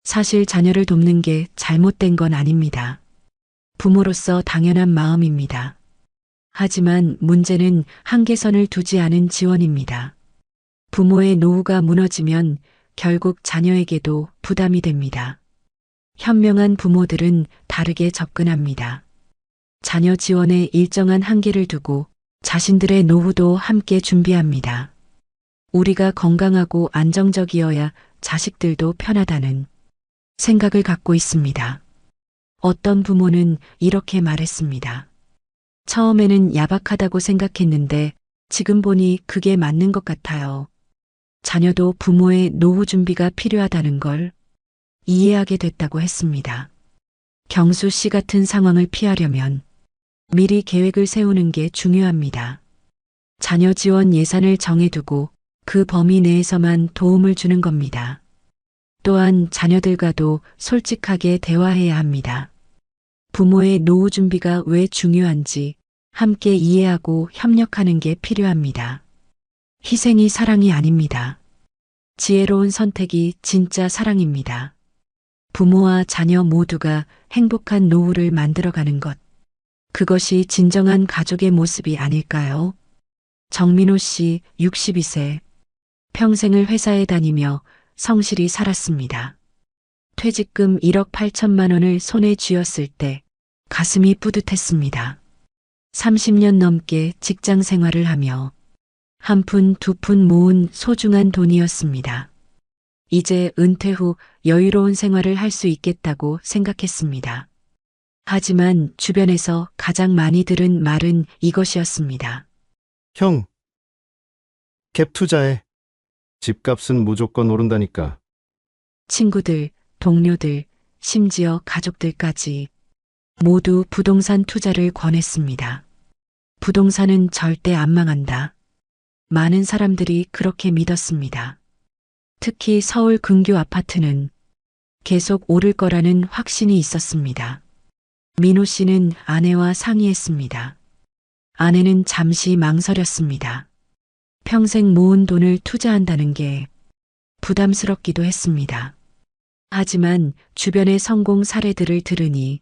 사실 자녀를 돕는 게 잘못된 건 아닙니다. 부모로서 당연한 마음입니다. 하지만 문제는 한계선을 두지 않은 지원입니다. 부모의 노후가 무너지면 결국 자녀에게도 부담이 됩니다. 현명한 부모들은 다르게 접근합니다. 자녀 지원에 일정한 한계를 두고 자신들의 노후도 함께 준비합니다. 우리가 건강하고 안정적이어야 자식들도 편하다는 생각을 갖고 있습니다. 어떤 부모는 이렇게 말했습니다. 처음에는 야박하다고 생각했는데 지금 보니 그게 맞는 것 같아요. 자녀도 부모의 노후 준비가 필요하다는 걸 이해하게 됐다고 했습니다. 경수 씨 같은 상황을 피하려면 미리 계획을 세우는 게 중요합니다. 자녀 지원 예산을 정해두고 그 범위 내에서만 도움을 주는 겁니다. 또한 자녀들과도 솔직하게 대화해야 합니다. 부모의 노후 준비가 왜 중요한지 함께 이해하고 협력하는 게 필요합니다. 희생이 사랑이 아닙니다. 지혜로운 선택이 진짜 사랑입니다. 부모와 자녀 모두가 행복한 노후를 만들어가는 것. 그것이 진정한 가족의 모습이 아닐까요? 정민호 씨 62세. 평생을 회사에 다니며 성실히 살았습니다. 퇴직금 1억 8천만 원을 손에 쥐었을 때 가슴이 뿌듯했습니다. 30년 넘게 직장 생활을 하며 한 푼 두 푼 모은 소중한 돈이었습니다. 이제 은퇴 후 여유로운 생활을 할 수 있겠다고 생각했습니다. 하지만 주변에서 가장 많이 들은 말은 이것이었습니다. 형, 갭 투자해. 집값은 무조건 오른다니까. 친구들, 동료들, 심지어 가족들까지 모두 부동산 투자를 권했습니다. 부동산은 절대 안 망한다. 많은 사람들이 그렇게 믿었습니다. 특히 서울 근교 아파트는 계속 오를 거라는 확신이 있었습니다. 민호 씨는 아내와 상의했습니다. 아내는 잠시 망설였습니다. 평생 모은 돈을 투자한다는 게 부담스럽기도 했습니다. 하지만 주변의 성공 사례들을 들으니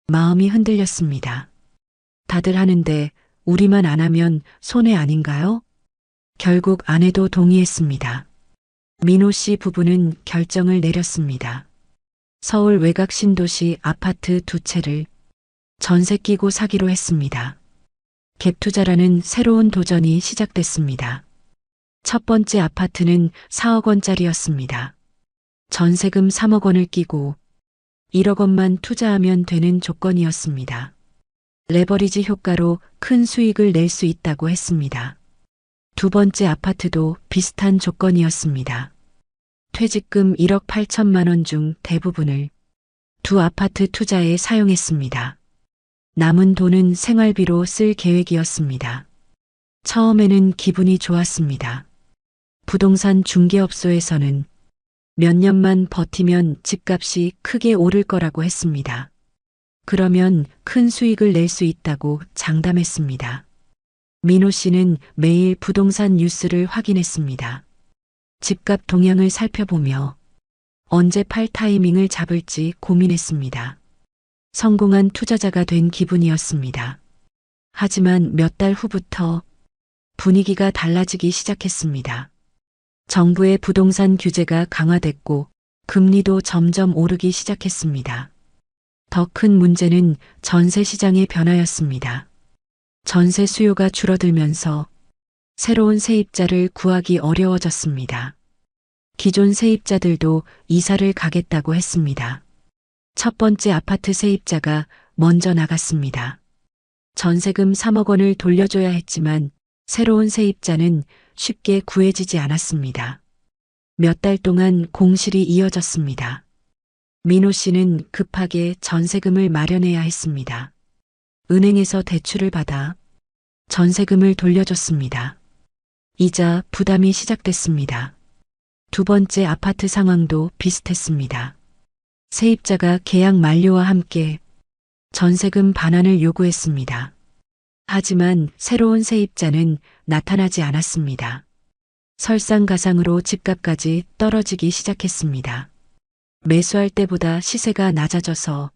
마음이 흔들렸습니다. 다들 하는데 우리만 안 하면 손해 아닌가요? 결국 아내도 동의했습니다. 민호 씨 부부는 결정을 내렸습니다. 서울 외곽 신도시 아파트 2채를 전세 끼고 사기로 했습니다. 갭 투자라는 새로운 도전이 시작됐습니다. 첫 번째 아파트는 4억 원짜리였습니다. 전세금 3억 원을 끼고 1억 원만 투자하면 되는 조건이었습니다. 레버리지 효과로 큰 수익을 낼 수 있다고 했습니다. 두 번째 아파트도 비슷한 조건이었습니다. 퇴직금 1억 8천만 원 중 대부분을 두 아파트 투자에 사용했습니다. 남은 돈은 생활비로 쓸 계획이었습니다. 처음에는 기분이 좋았습니다. 부동산 중개업소에서는 몇 년만 버티면 집값이 크게 오를 거라고 했습니다. 그러면 큰 수익을 낼 수 있다고 장담했습니다. 민호 씨는 매일 부동산 뉴스를 확인했습니다. 집값 동향을 살펴보며 언제 팔 타이밍을 잡을지 고민했습니다. 성공한 투자자가 된 기분이었습니다. 하지만 몇 달 후부터 분위기가 달라지기 시작했습니다. 정부의 부동산 규제가 강화됐고 금리도 점점 오르기 시작했습니다. 더 큰 문제는 전세 시장의 변화였습니다. 전세 수요가 줄어들면서 새로운 세입자를 구하기 어려워졌습니다. 기존 세입자들도 이사를 가겠다고 했습니다. 첫 번째 아파트 세입자가 먼저 나갔습니다. 전세금 3억 원을 돌려줘야 했지만 새로운 세입자는 쉽게 구해지지 않았습니다. 몇 달 동안 공실이 이어졌습니다. 민호 씨는 급하게 전세금을 마련해야 했습니다. 은행에서 대출을 받아 전세금을 돌려줬습니다. 이자 부담이 시작됐습니다. 두 번째 아파트 상황도 비슷했습니다. 세입자가 계약 만료와 함께 전세금 반환을 요구했습니다. 하지만 새로운 세입자는 나타나지 않았습니다. 설상가상으로 집값까지 떨어지기 시작했습니다. 매수할 때보다 시세가 낮아져서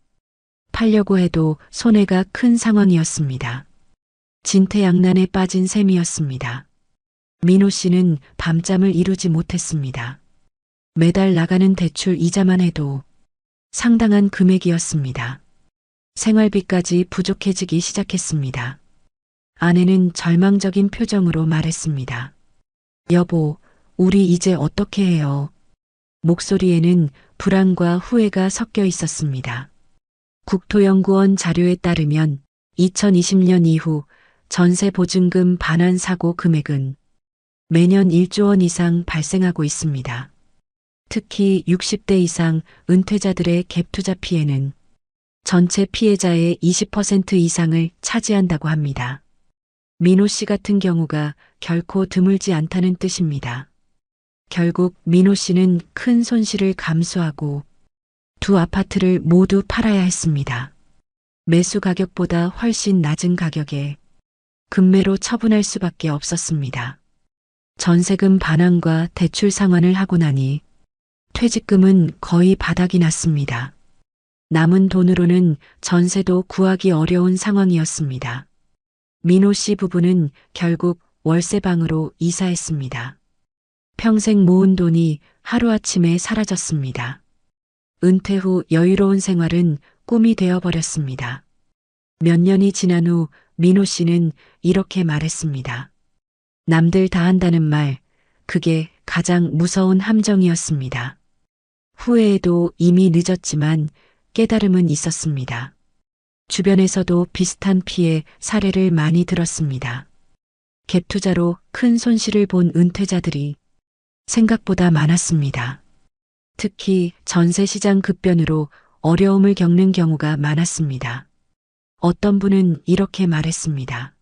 팔려고 해도 손해가 큰 상황이었습니다. 진퇴양난에 빠진 셈이었습니다. 민호 씨는 밤잠을 이루지 못했습니다. 매달 나가는 대출 이자만 해도 상당한 금액이었습니다. 생활비까지 부족해지기 시작했습니다. 아내는 절망적인 표정으로 말했습니다. 여보, 우리 이제 어떻게 해요? 목소리에는 불안과 후회가 섞여 있었습니다. 국토연구원 자료에 따르면 2020년 이후 전세 보증금 반환 사고 금액은 매년 1조 원 이상 발생하고 있습니다. 특히 60대 이상 은퇴자들의 갭투자 피해는 전체 피해자의 20% 이상을 차지한다고 합니다. 민호 씨 같은 경우가 결코 드물지 않다는 뜻입니다. 결국 민호 씨는 큰 손실을 감수하고 두 아파트를 모두 팔아야 했습니다. 매수 가격보다 훨씬 낮은 가격에 급매로 처분할 수밖에 없었습니다. 전세금 반환과 대출 상환을 하고 나니 퇴직금은 거의 바닥이 났습니다. 남은 돈으로는 전세도 구하기 어려운 상황이었습니다. 민호 씨 부부는 결국 월세방으로 이사했습니다. 평생 모은 돈이 하루아침에 사라졌습니다. 은퇴 후 여유로운 생활은 꿈이 되어버렸습니다. 몇 년이 지난 후 민호 씨는 이렇게 말했습니다. 남들 다 한다는 말, 그게 가장 무서운 함정이었습니다. 후회에도 이미 늦었지만 깨달음은 있었습니다. 주변에서도 비슷한 피해 사례를 많이 들었습니다. 갭투자로 큰 손실을 본 은퇴자들이 생각보다 많았습니다. 특히 전세 시장 급변으로 어려움을 겪는 경우가 많았습니다. 어떤 분은 이렇게 말했습니다.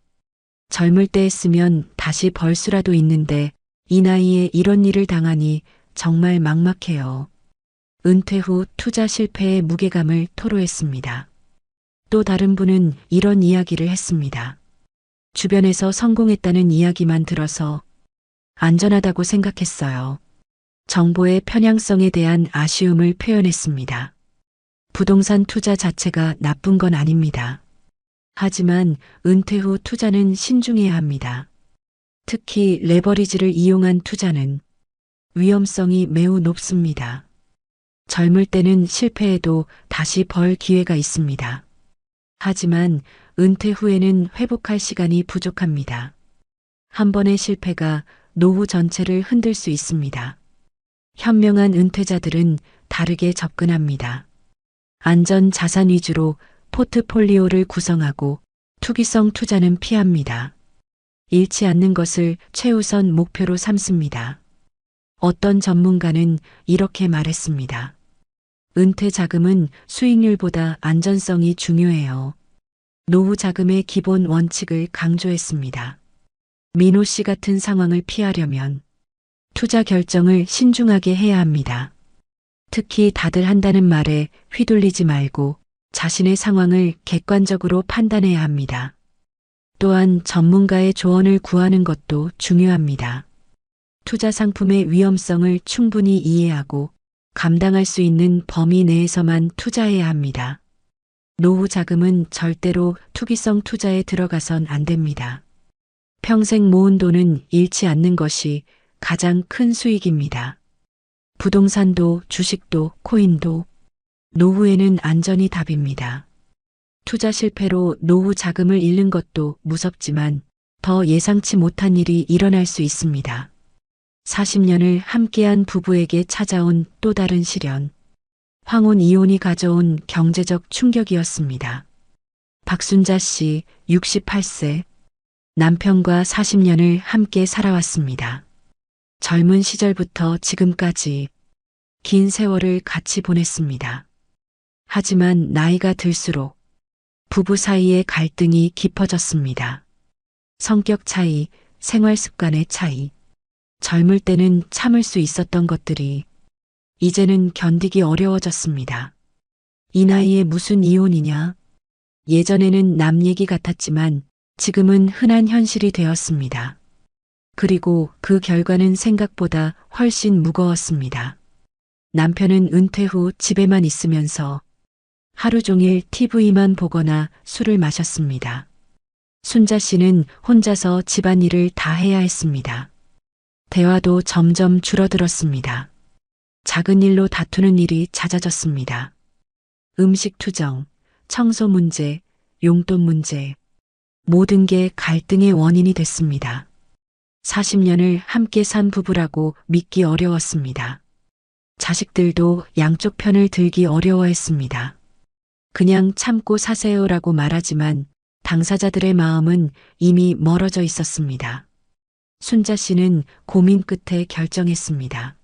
젊을 때 했으면 다시 벌 수라도 있는데 이 나이에 이런 일을 당하니 정말 막막해요. 은퇴 후 투자 실패의 무게감을 토로했습니다. 또 다른 분은 이런 이야기를 했습니다. 주변에서 성공했다는 이야기만 들어서 안전하다고 생각했어요. 정보의 편향성에 대한 아쉬움을 표현했습니다. 부동산 투자 자체가 나쁜 건 아닙니다. 하지만 은퇴 후 투자는 신중해야 합니다. 특히 레버리지를 이용한 투자는 위험성이 매우 높습니다. 젊을 때는 실패해도 다시 벌 기회가 있습니다. 하지만 은퇴 후에는 회복할 시간이 부족합니다. 한 번의 실패가 노후 전체를 흔들 수 있습니다. 현명한 은퇴자들은 다르게 접근합니다. 안전 자산 위주로 포트폴리오를 구성하고 투기성 투자는 피합니다. 잃지 않는 것을 최우선 목표로 삼습니다. 어떤 전문가는 이렇게 말했습니다. 은퇴 자금은 수익률보다 안전성이 중요해요. 노후 자금의 기본 원칙을 강조했습니다. 민호 씨 같은 상황을 피하려면 투자 결정을 신중하게 해야 합니다. 특히 다들 한다는 말에 휘둘리지 말고 자신의 상황을 객관적으로 판단해야 합니다. 또한 전문가의 조언을 구하는 것도 중요합니다. 투자 상품의 위험성을 충분히 이해하고 감당할 수 있는 범위 내에서만 투자해야 합니다. 노후 자금은 절대로 투기성 투자에 들어가선 안 됩니다. 평생 모은 돈은 잃지 않는 것이 가장 큰 수익입니다. 부동산도 주식도 코인도 노후에는 안전이 답입니다. 투자 실패로 노후 자금을 잃는 것도 무섭지만 더 예상치 못한 일이 일어날 수 있습니다. 40년을 함께한 부부에게 찾아온 또 다른 시련. 황혼 이혼이 가져온 경제적 충격이었습니다. 박순자 씨 68세. 남편과 40년을 함께 살아왔습니다. 젊은 시절부터 지금까지 긴 세월을 같이 보냈습니다. 하지만 나이가 들수록 부부 사이의 갈등이 깊어졌습니다. 성격 차이, 생활 습관의 차이. 젊을 때는 참을 수 있었던 것들이 이제는 견디기 어려워졌습니다. 이 나이에 무슨 이혼이냐? 예전에는 남 얘기 같았지만 지금은 흔한 현실이 되었습니다. 그리고 그 결과는 생각보다 훨씬 무거웠습니다. 남편은 은퇴 후 집에만 있으면서 하루 종일 TV만 보거나 술을 마셨습니다. 순자 씨는 혼자서 집안일을 다 해야 했습니다. 대화도 점점 줄어들었습니다. 작은 일로 다투는 일이 잦아졌습니다. 음식 투정, 청소 문제, 용돈 문제, 모든 게 갈등의 원인이 됐습니다. 40년을 함께 산 부부라고 믿기 어려웠습니다. 자식들도 양쪽 편을 들기 어려워했습니다. 그냥 참고 사세요라고 말하지만 당사자들의 마음은 이미 멀어져 있었습니다. 순자 씨는 고민 끝에 결정했습니다.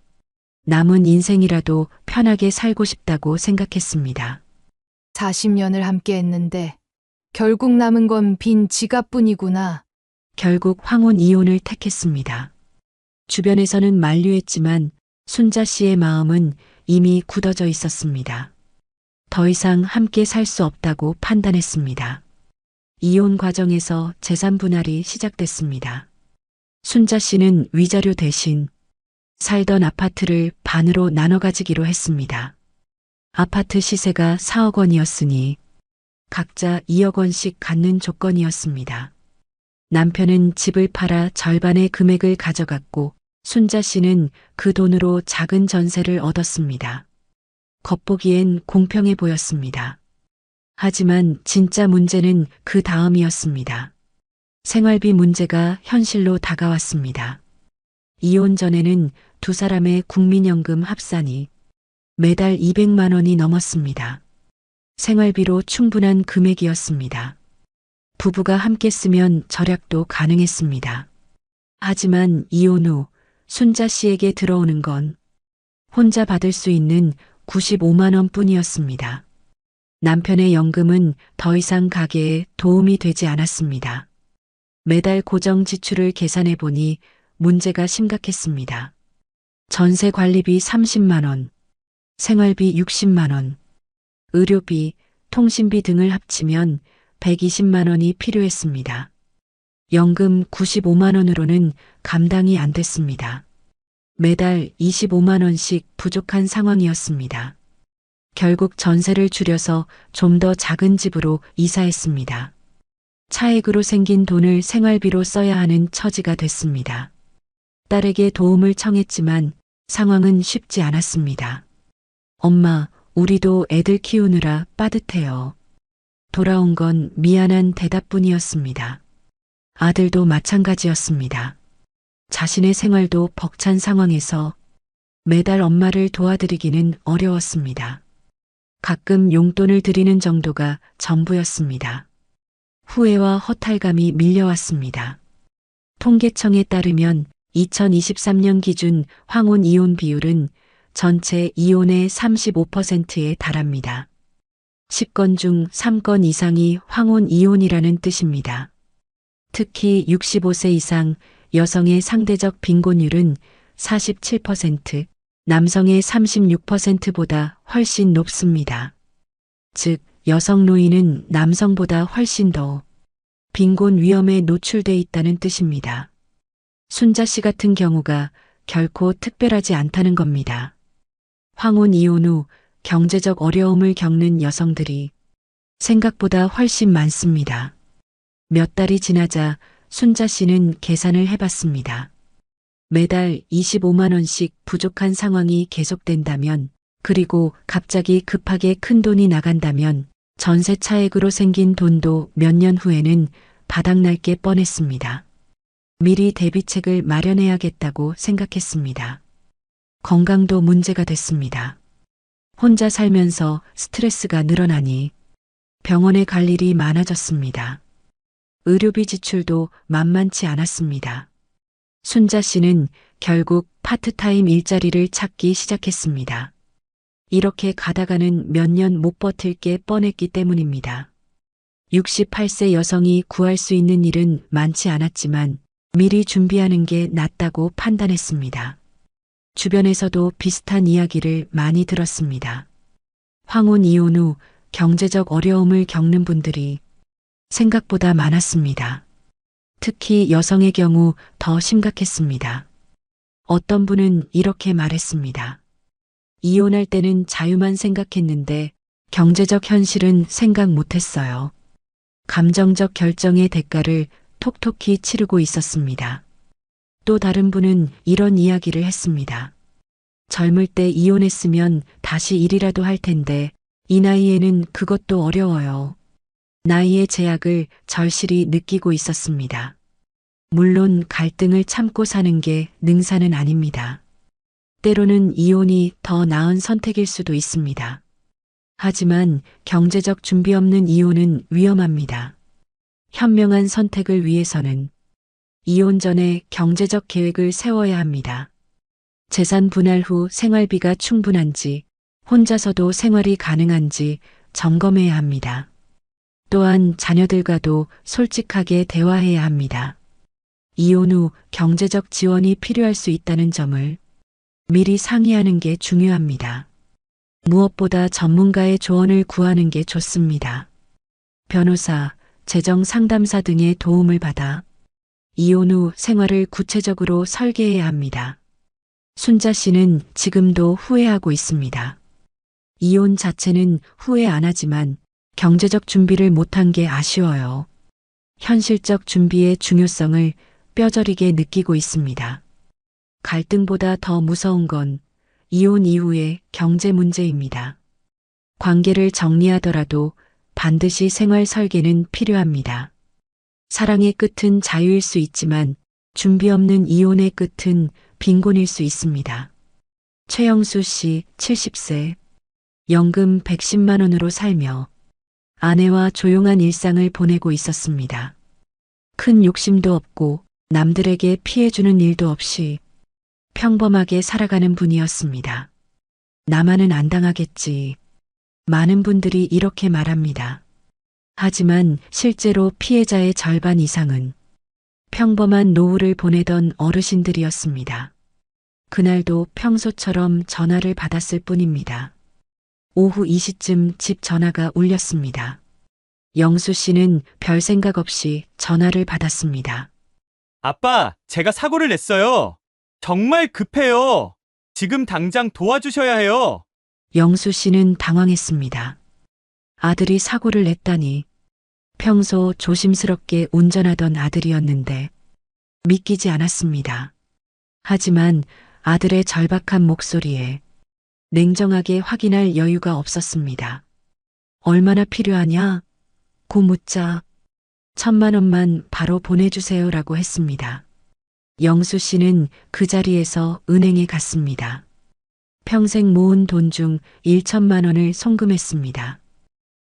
남은 인생이라도 편하게 살고 싶다고 생각했습니다. 40년을 함께 했는데 결국 남은 건 빈 지갑뿐이구나. 결국 황혼 이혼을 택했습니다. 주변에서는 만류했지만 순자 씨의 마음은 이미 굳어져 있었습니다. 더 이상 함께 살 수 없다고 판단했습니다. 이혼 과정에서 재산 분할이 시작됐습니다. 순자 씨는 위자료 대신 살던 아파트를 반으로 나눠 가지기로 했습니다. 아파트 시세가 4억 원이었으니 각자 2억 원씩 갖는 조건이었습니다. 남편은 집을 팔아 절반의 금액을 가져갔고 순자 씨는 그 돈으로 작은 전세를 얻었습니다. 겉보기엔 공평해 보였습니다. 하지만 진짜 문제는 그 다음이었습니다. 생활비 문제가 현실로 다가왔습니다. 이혼 전에는 두 사람의 국민연금 합산이 매달 200만 원이 넘었습니다. 생활비로 충분한 금액이었습니다. 부부가 함께 쓰면 절약도 가능했습니다. 하지만 이혼 후 순자 씨에게 들어오는 건 혼자 받을 수 있는 95만 원 뿐이었습니다. 남편의 연금은 더 이상 가게에 도움이 되지 않았습니다. 매달 고정 지출을 계산해 보니 문제가 심각했습니다. 전세 관리비 30만 원, 생활비 60만 원, 의료비, 통신비 등을 합치면 120만 원이 필요했습니다. 연금 95만 원으로는 감당이 안 됐습니다. 매달 25만 원씩 부족한 상황이었습니다. 결국 전세를 줄여서 좀 더 작은 집으로 이사했습니다. 차액으로 생긴 돈을 생활비로 써야 하는 처지가 됐습니다. 딸에게 도움을 청했지만 상황은 쉽지 않았습니다. 엄마, 우리도 애들 키우느라 빠듯해요. 돌아온 건 미안한 대답뿐이었습니다. 아들도 마찬가지였습니다. 자신의 생활도 벅찬 상황에서 매달 엄마를 도와드리기는 어려웠습니다. 가끔 용돈을 드리는 정도가 전부였습니다. 후회와 허탈감이 밀려왔습니다. 통계청에 따르면 2023년 기준 황혼 이혼 비율은 전체 이혼의 35%에 달합니다. 10건 중 3건 이상이 황혼 이혼이라는 뜻입니다. 특히 65세 이상 여성의 상대적 빈곤율은 47%, 남성의 36%보다 훨씬 높습니다. 즉, 여성 노인은 남성보다 훨씬 더 빈곤 위험에 노출돼 있다는 뜻입니다. 순자 씨 같은 경우가 결코 특별하지 않다는 겁니다. 황혼 이혼 후 경제적 어려움을 겪는 여성들이 생각보다 훨씬 많습니다. 몇 달이 지나자 순자 씨는 계산을 해봤습니다. 매달 25만 원씩 부족한 상황이 계속된다면, 그리고 갑자기 급하게 큰 돈이 나간다면 전세 차액으로 생긴 돈도 몇 년 후에는 바닥날 게 뻔했습니다. 미리 대비책을 마련해야겠다고 생각했습니다. 건강도 문제가 됐습니다. 혼자 살면서 스트레스가 늘어나니 병원에 갈 일이 많아졌습니다. 의료비 지출도 만만치 않았습니다. 순자 씨는 결국 파트타임 일자리를 찾기 시작했습니다. 이렇게 가다가는 몇 년 못 버틸 게 뻔했기 때문입니다. 68세 여성이 구할 수 있는 일은 많지 않았지만 미리 준비하는 게 낫다고 판단했습니다. 주변에서도 비슷한 이야기를 많이 들었습니다. 황혼 이혼 후 경제적 어려움을 겪는 분들이 생각보다 많았습니다. 특히 여성의 경우 더 심각했습니다. 어떤 분은 이렇게 말했습니다. 이혼할 때는 자유만 생각했는데 경제적 현실은 생각 못했어요. 감정적 결정의 대가를 톡톡히 치르고 있었습니다. 또 다른 분은 이런 이야기를 했습니다. 젊을 때 이혼했으면 다시 일이라도 할 텐데 이 나이에는 그것도 어려워요. 나이의 제약을 절실히 느끼고 있었습니다. 물론 갈등을 참고 사는 게 능사는 아닙니다. 때로는 이혼이 더 나은 선택일 수도 있습니다. 하지만 경제적 준비 없는 이혼은 위험합니다. 현명한 선택을 위해서는 이혼 전에 경제적 계획을 세워야 합니다. 재산 분할 후 생활비가 충분한지, 혼자서도 생활이 가능한지 점검해야 합니다. 또한 자녀들과도 솔직하게 대화해야 합니다. 이혼 후 경제적 지원이 필요할 수 있다는 점을 미리 상의하는 게 중요합니다. 무엇보다 전문가의 조언을 구하는 게 좋습니다. 변호사, 재정 상담사 등의 도움을 받아 이혼 후 생활을 구체적으로 설계해야 합니다. 순자 씨는 지금도 후회하고 있습니다. 이혼 자체는 후회 안 하지만 경제적 준비를 못한 게 아쉬워요. 현실적 준비의 중요성을 뼈저리게 느끼고 있습니다. 갈등보다 더 무서운 건 이혼 이후의 경제 문제입니다. 관계를 정리하더라도 반드시 생활 설계는 필요합니다. 사랑의 끝은 자유일 수 있지만 준비 없는 이혼의 끝은 빈곤일 수 있습니다. 최영수 씨 70세, 연금 110만 원으로 살며 아내와 조용한 일상을 보내고 있었습니다. 큰 욕심도 없고 남들에게 피해주는 일도 없이 평범하게 살아가는 분이었습니다. 나만은 안 당하겠지. 많은 분들이 이렇게 말합니다. 하지만 실제로 피해자의 절반 이상은 평범한 노후를 보내던 어르신들이었습니다. 그날도 평소처럼 전화를 받았을 뿐입니다. 오후 2시쯤 집 전화가 울렸습니다. 영수 씨는 별 생각 없이 전화를 받았습니다. 아빠, 제가 사고를 냈어요. 정말 급해요. 지금 당장 도와주셔야 해요. 영수 씨는 당황했습니다. 아들이 사고를 냈다니. 평소 조심스럽게 운전하던 아들이었는데 믿기지 않았습니다. 하지만 아들의 절박한 목소리에 냉정하게 확인할 여유가 없었습니다. 얼마나 필요하냐? 고 묻자 1,000만 원만 바로 보내주세요라고 했습니다. 영수 씨는 그 자리에서 은행에 갔습니다. 평생 모은 돈 중 1,000만 원을 송금했습니다.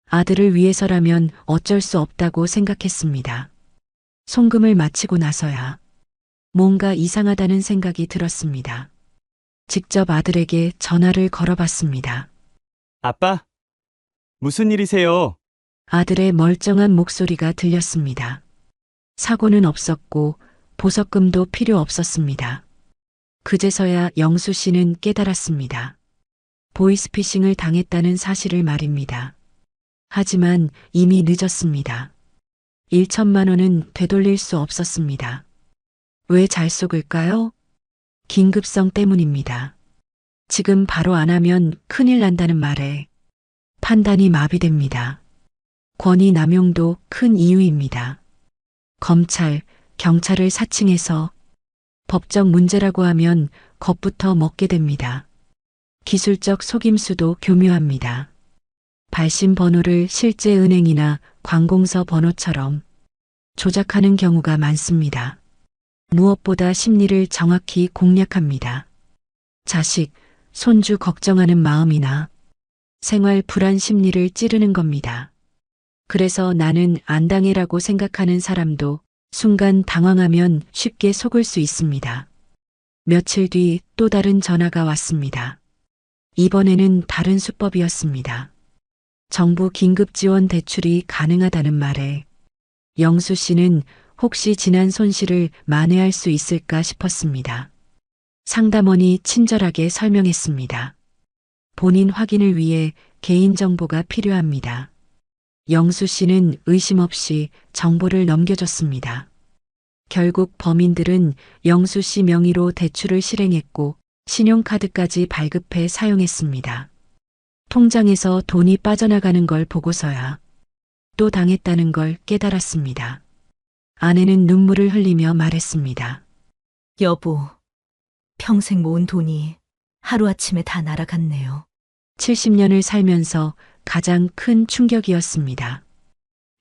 아들을 위해서라면 어쩔 수 없다고 생각했습니다. 송금을 마치고 나서야 뭔가 이상하다는 생각이 들었습니다. 직접 아들에게 전화를 걸어봤습니다. 아빠, 무슨 일이세요? 아들의 멀쩡한 목소리가 들렸습니다. 사고는 없었고 보석금도 필요 없었습니다. 그제서야 영수 씨는 깨달았습니다. 보이스피싱을 당했다는 사실을 말입니다. 하지만 이미 늦었습니다. 1,000만 원은 되돌릴 수 없었습니다. 왜 잘 속을까요? 긴급성 때문입니다. 지금 바로 안 하면 큰일 난다는 말에 판단이 마비됩니다. 권위 남용도 큰 이유입니다. 검찰, 경찰을 사칭해서 법적 문제라고 하면 겁부터 먹게 됩니다. 기술적 속임수도 교묘합니다. 발신 번호를 실제 은행이나 관공서 번호처럼 조작하는 경우가 많습니다. 무엇보다 심리를 정확히 공략합니다. 자식, 손주 걱정하는 마음이나 생활 불안 심리를 찌르는 겁니다. 그래서 나는 안 당해라고 생각하는 사람도 순간 당황하면 쉽게 속을 수 있습니다. 며칠 뒤 또 다른 전화가 왔습니다. 이번에는 다른 수법이었습니다. 정부 긴급 지원 대출이 가능하다는 말에 영수 씨는 혹시 지난 손실을 만회할 수 있을까 싶었습니다. 상담원이 친절하게 설명했습니다. 본인 확인을 위해 개인정보가 필요합니다. 영수 씨는 의심 없이 정보를 넘겨줬습니다. 결국 범인들은 영수 씨 명의로 대출을 실행했고 신용카드까지 발급해 사용했습니다. 통장에서 돈이 빠져나가는 걸 보고서야 또 당했다는 걸 깨달았습니다. 아내는 눈물을 흘리며 말했습니다. 여보, 평생 모은 돈이 하루아침에 다 날아갔네요. 70년을 살면서 가장 큰 충격이었습니다.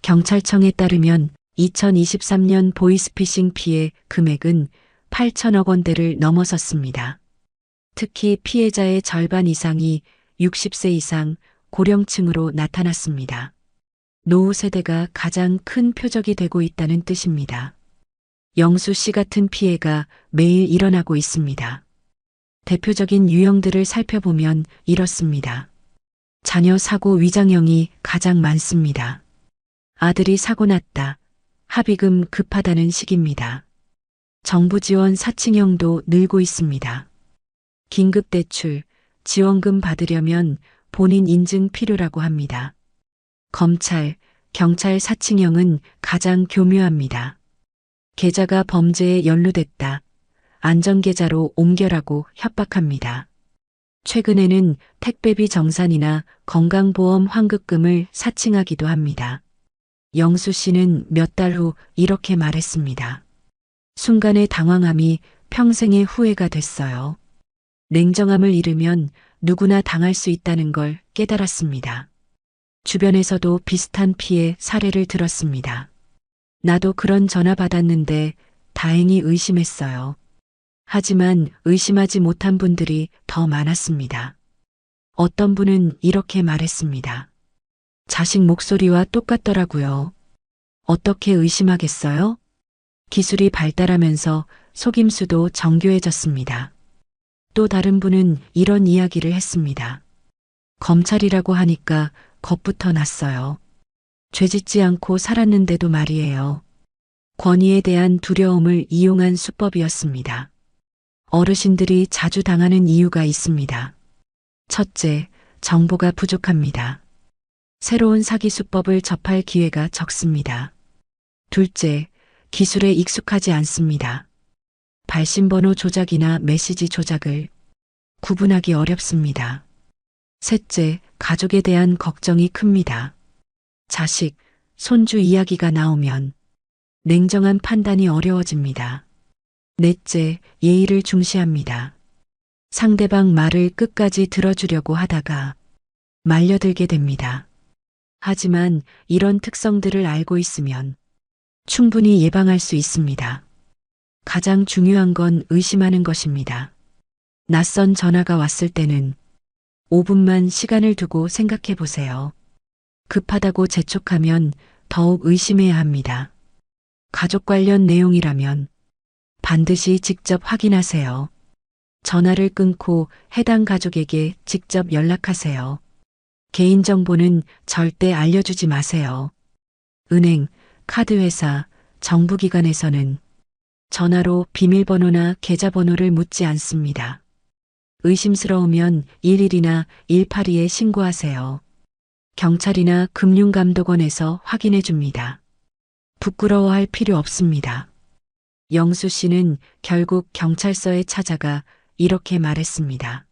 경찰청에 따르면 2023년 보이스피싱 피해 금액은 8천억 원대를 넘어섰습니다. 특히 피해자의 절반 이상이 60세 이상 고령층으로 나타났습니다. 노후 세대가 가장 큰 표적이 되고 있다는 뜻입니다. 영수 씨 같은 피해가 매일 일어나고 있습니다. 대표적인 유형들을 살펴보면 이렇습니다. 자녀 사고 위장형이 가장 많습니다. 아들이 사고 났다. 합의금 급하다는 식입니다. 정부 지원 사칭형도 늘고 있습니다. 긴급대출, 지원금 받으려면 본인 인증 필요라고 합니다. 검찰, 경찰 사칭형은 가장 교묘합니다. 계좌가 범죄에 연루됐다. 안전계좌로 옮겨라고 협박합니다. 최근에는 택배비 정산이나 건강보험 환급금을 사칭하기도 합니다. 영수 씨는 몇 달 후 이렇게 말했습니다. 순간의 당황함이 평생의 후회가 됐어요. 냉정함을 잃으면 누구나 당할 수 있다는 걸 깨달았습니다. 주변에서도 비슷한 피해 사례를 들었습니다. 나도 그런 전화 받았는데 다행히 의심했어요. 하지만 의심하지 못한 분들이 더 많았습니다. 어떤 분은 이렇게 말했습니다. 자식 목소리와 똑같더라고요. 어떻게 의심하겠어요? 기술이 발달하면서 속임수도 정교해졌습니다. 또 다른 분은 이런 이야기를 했습니다. 검찰이라고 하니까 겁부터 났어요. 죄짓지 않고 살았는데도 말이에요. 권위에 대한 두려움을 이용한 수법이었습니다. 어르신들이 자주 당하는 이유가 있습니다. 첫째, 정보가 부족합니다. 새로운 사기 수법을 접할 기회가 적습니다. 둘째, 기술에 익숙하지 않습니다. 발신번호 조작이나 메시지 조작을 구분하기 어렵습니다. 셋째, 가족에 대한 걱정이 큽니다. 자식, 손주 이야기가 나오면 냉정한 판단이 어려워집니다. 넷째, 예의를 중시합니다. 상대방 말을 끝까지 들어주려고 하다가 말려들게 됩니다. 하지만 이런 특성들을 알고 있으면 충분히 예방할 수 있습니다. 가장 중요한 건 의심하는 것입니다. 낯선 전화가 왔을 때는 5분만 시간을 두고 생각해 보세요. 급하다고 재촉하면 더욱 의심해야 합니다. 가족 관련 내용이라면 반드시 직접 확인하세요. 전화를 끊고 해당 가족에게 직접 연락하세요. 개인정보는 절대 알려주지 마세요. 은행, 카드회사, 정부기관에서는 전화로 비밀번호나 계좌번호를 묻지 않습니다. 의심스러우면 11이나 182에 신고하세요. 경찰이나 금융감독원에서 확인해 줍니다. 부끄러워할 필요 없습니다. 영수 씨는 결국 경찰서에 찾아가 이렇게 말했습니다.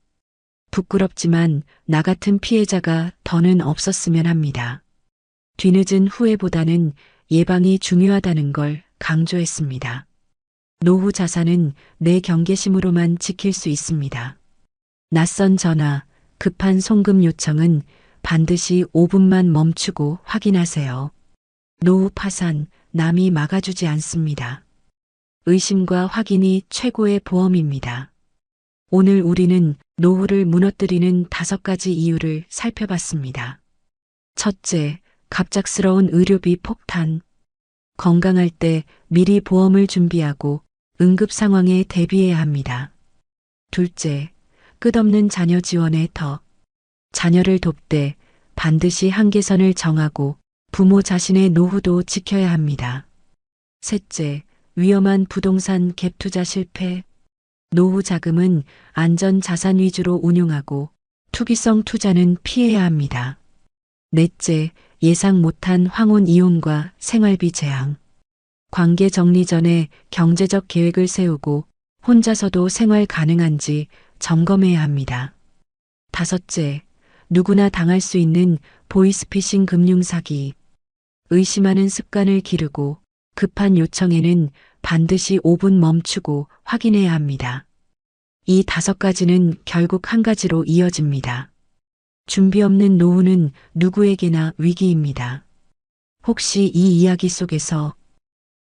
부끄럽지만 나 같은 피해자가 더는 없었으면 합니다. 뒤늦은 후회보다는 예방이 중요하다는 걸 강조했습니다. 노후 자산은 내 경계심으로만 지킬 수 있습니다. 낯선 전화, 급한 송금 요청은 반드시 5분만 멈추고 확인하세요. 노후 파산, 남이 막아주지 않습니다. 의심과 확인이 최고의 보험입니다. 오늘 우리는 노후를 무너뜨리는 5가지 이유를 살펴봤습니다. 첫째, 갑작스러운 의료비 폭탄. 건강할 때 미리 보험을 준비하고 응급 상황에 대비해야 합니다. 둘째, 끝없는 자녀 지원의 덕. 자녀를 돕되 반드시 한계선을 정하고 부모 자신의 노후도 지켜야 합니다. 셋째, 위험한 부동산 갭 투자 실패. 노후 자금은 안전 자산 위주로 운용하고 투기성 투자는 피해야 합니다. 넷째, 예상 못한 황혼 이혼과 생활비 재앙. 관계 정리 전에 경제적 계획을 세우고 혼자서도 생활 가능한지 점검해야 합니다. 다섯째, 누구나 당할 수 있는 보이스피싱 금융 사기. 의심하는 습관을 기르고 급한 요청에는 반드시 5분 멈추고 확인해야 합니다. 이 5가지는 결국 한 가지로 이어집니다. 준비 없는 노후는 누구에게나 위기입니다. 혹시 이 이야기 속에서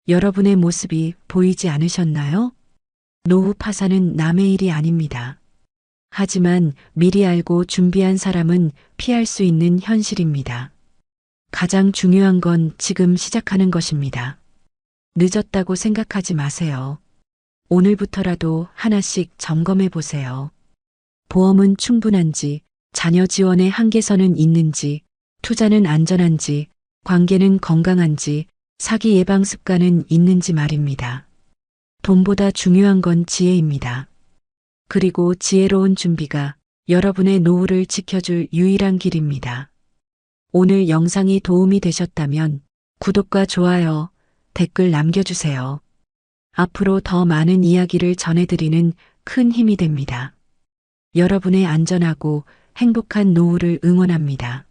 여러분의 모습이 보이지 않으셨나요? 노후 파산은 남의 일이 아닙니다. 하지만 미리 알고 준비한 사람은 피할 수 있는 현실입니다. 가장 중요한 건 지금 시작하는 것입니다. 늦었다고 생각하지 마세요. 오늘부터라도 하나씩 점검해 보세요. 보험은 충분한지, 자녀 지원의 한계선은 있는지, 투자는 안전한지, 관계는 건강한지, 사기 예방 습관은 있는지 말입니다. 돈보다 중요한 건 지혜입니다. 그리고 지혜로운 준비가 여러분의 노후를 지켜줄 유일한 길입니다. 오늘 영상이 도움이 되셨다면 구독과 좋아요, 댓글 남겨주세요. 앞으로 더 많은 이야기를 전해드리는 큰 힘이 됩니다. 여러분의 안전하고 행복한 노후를 응원합니다.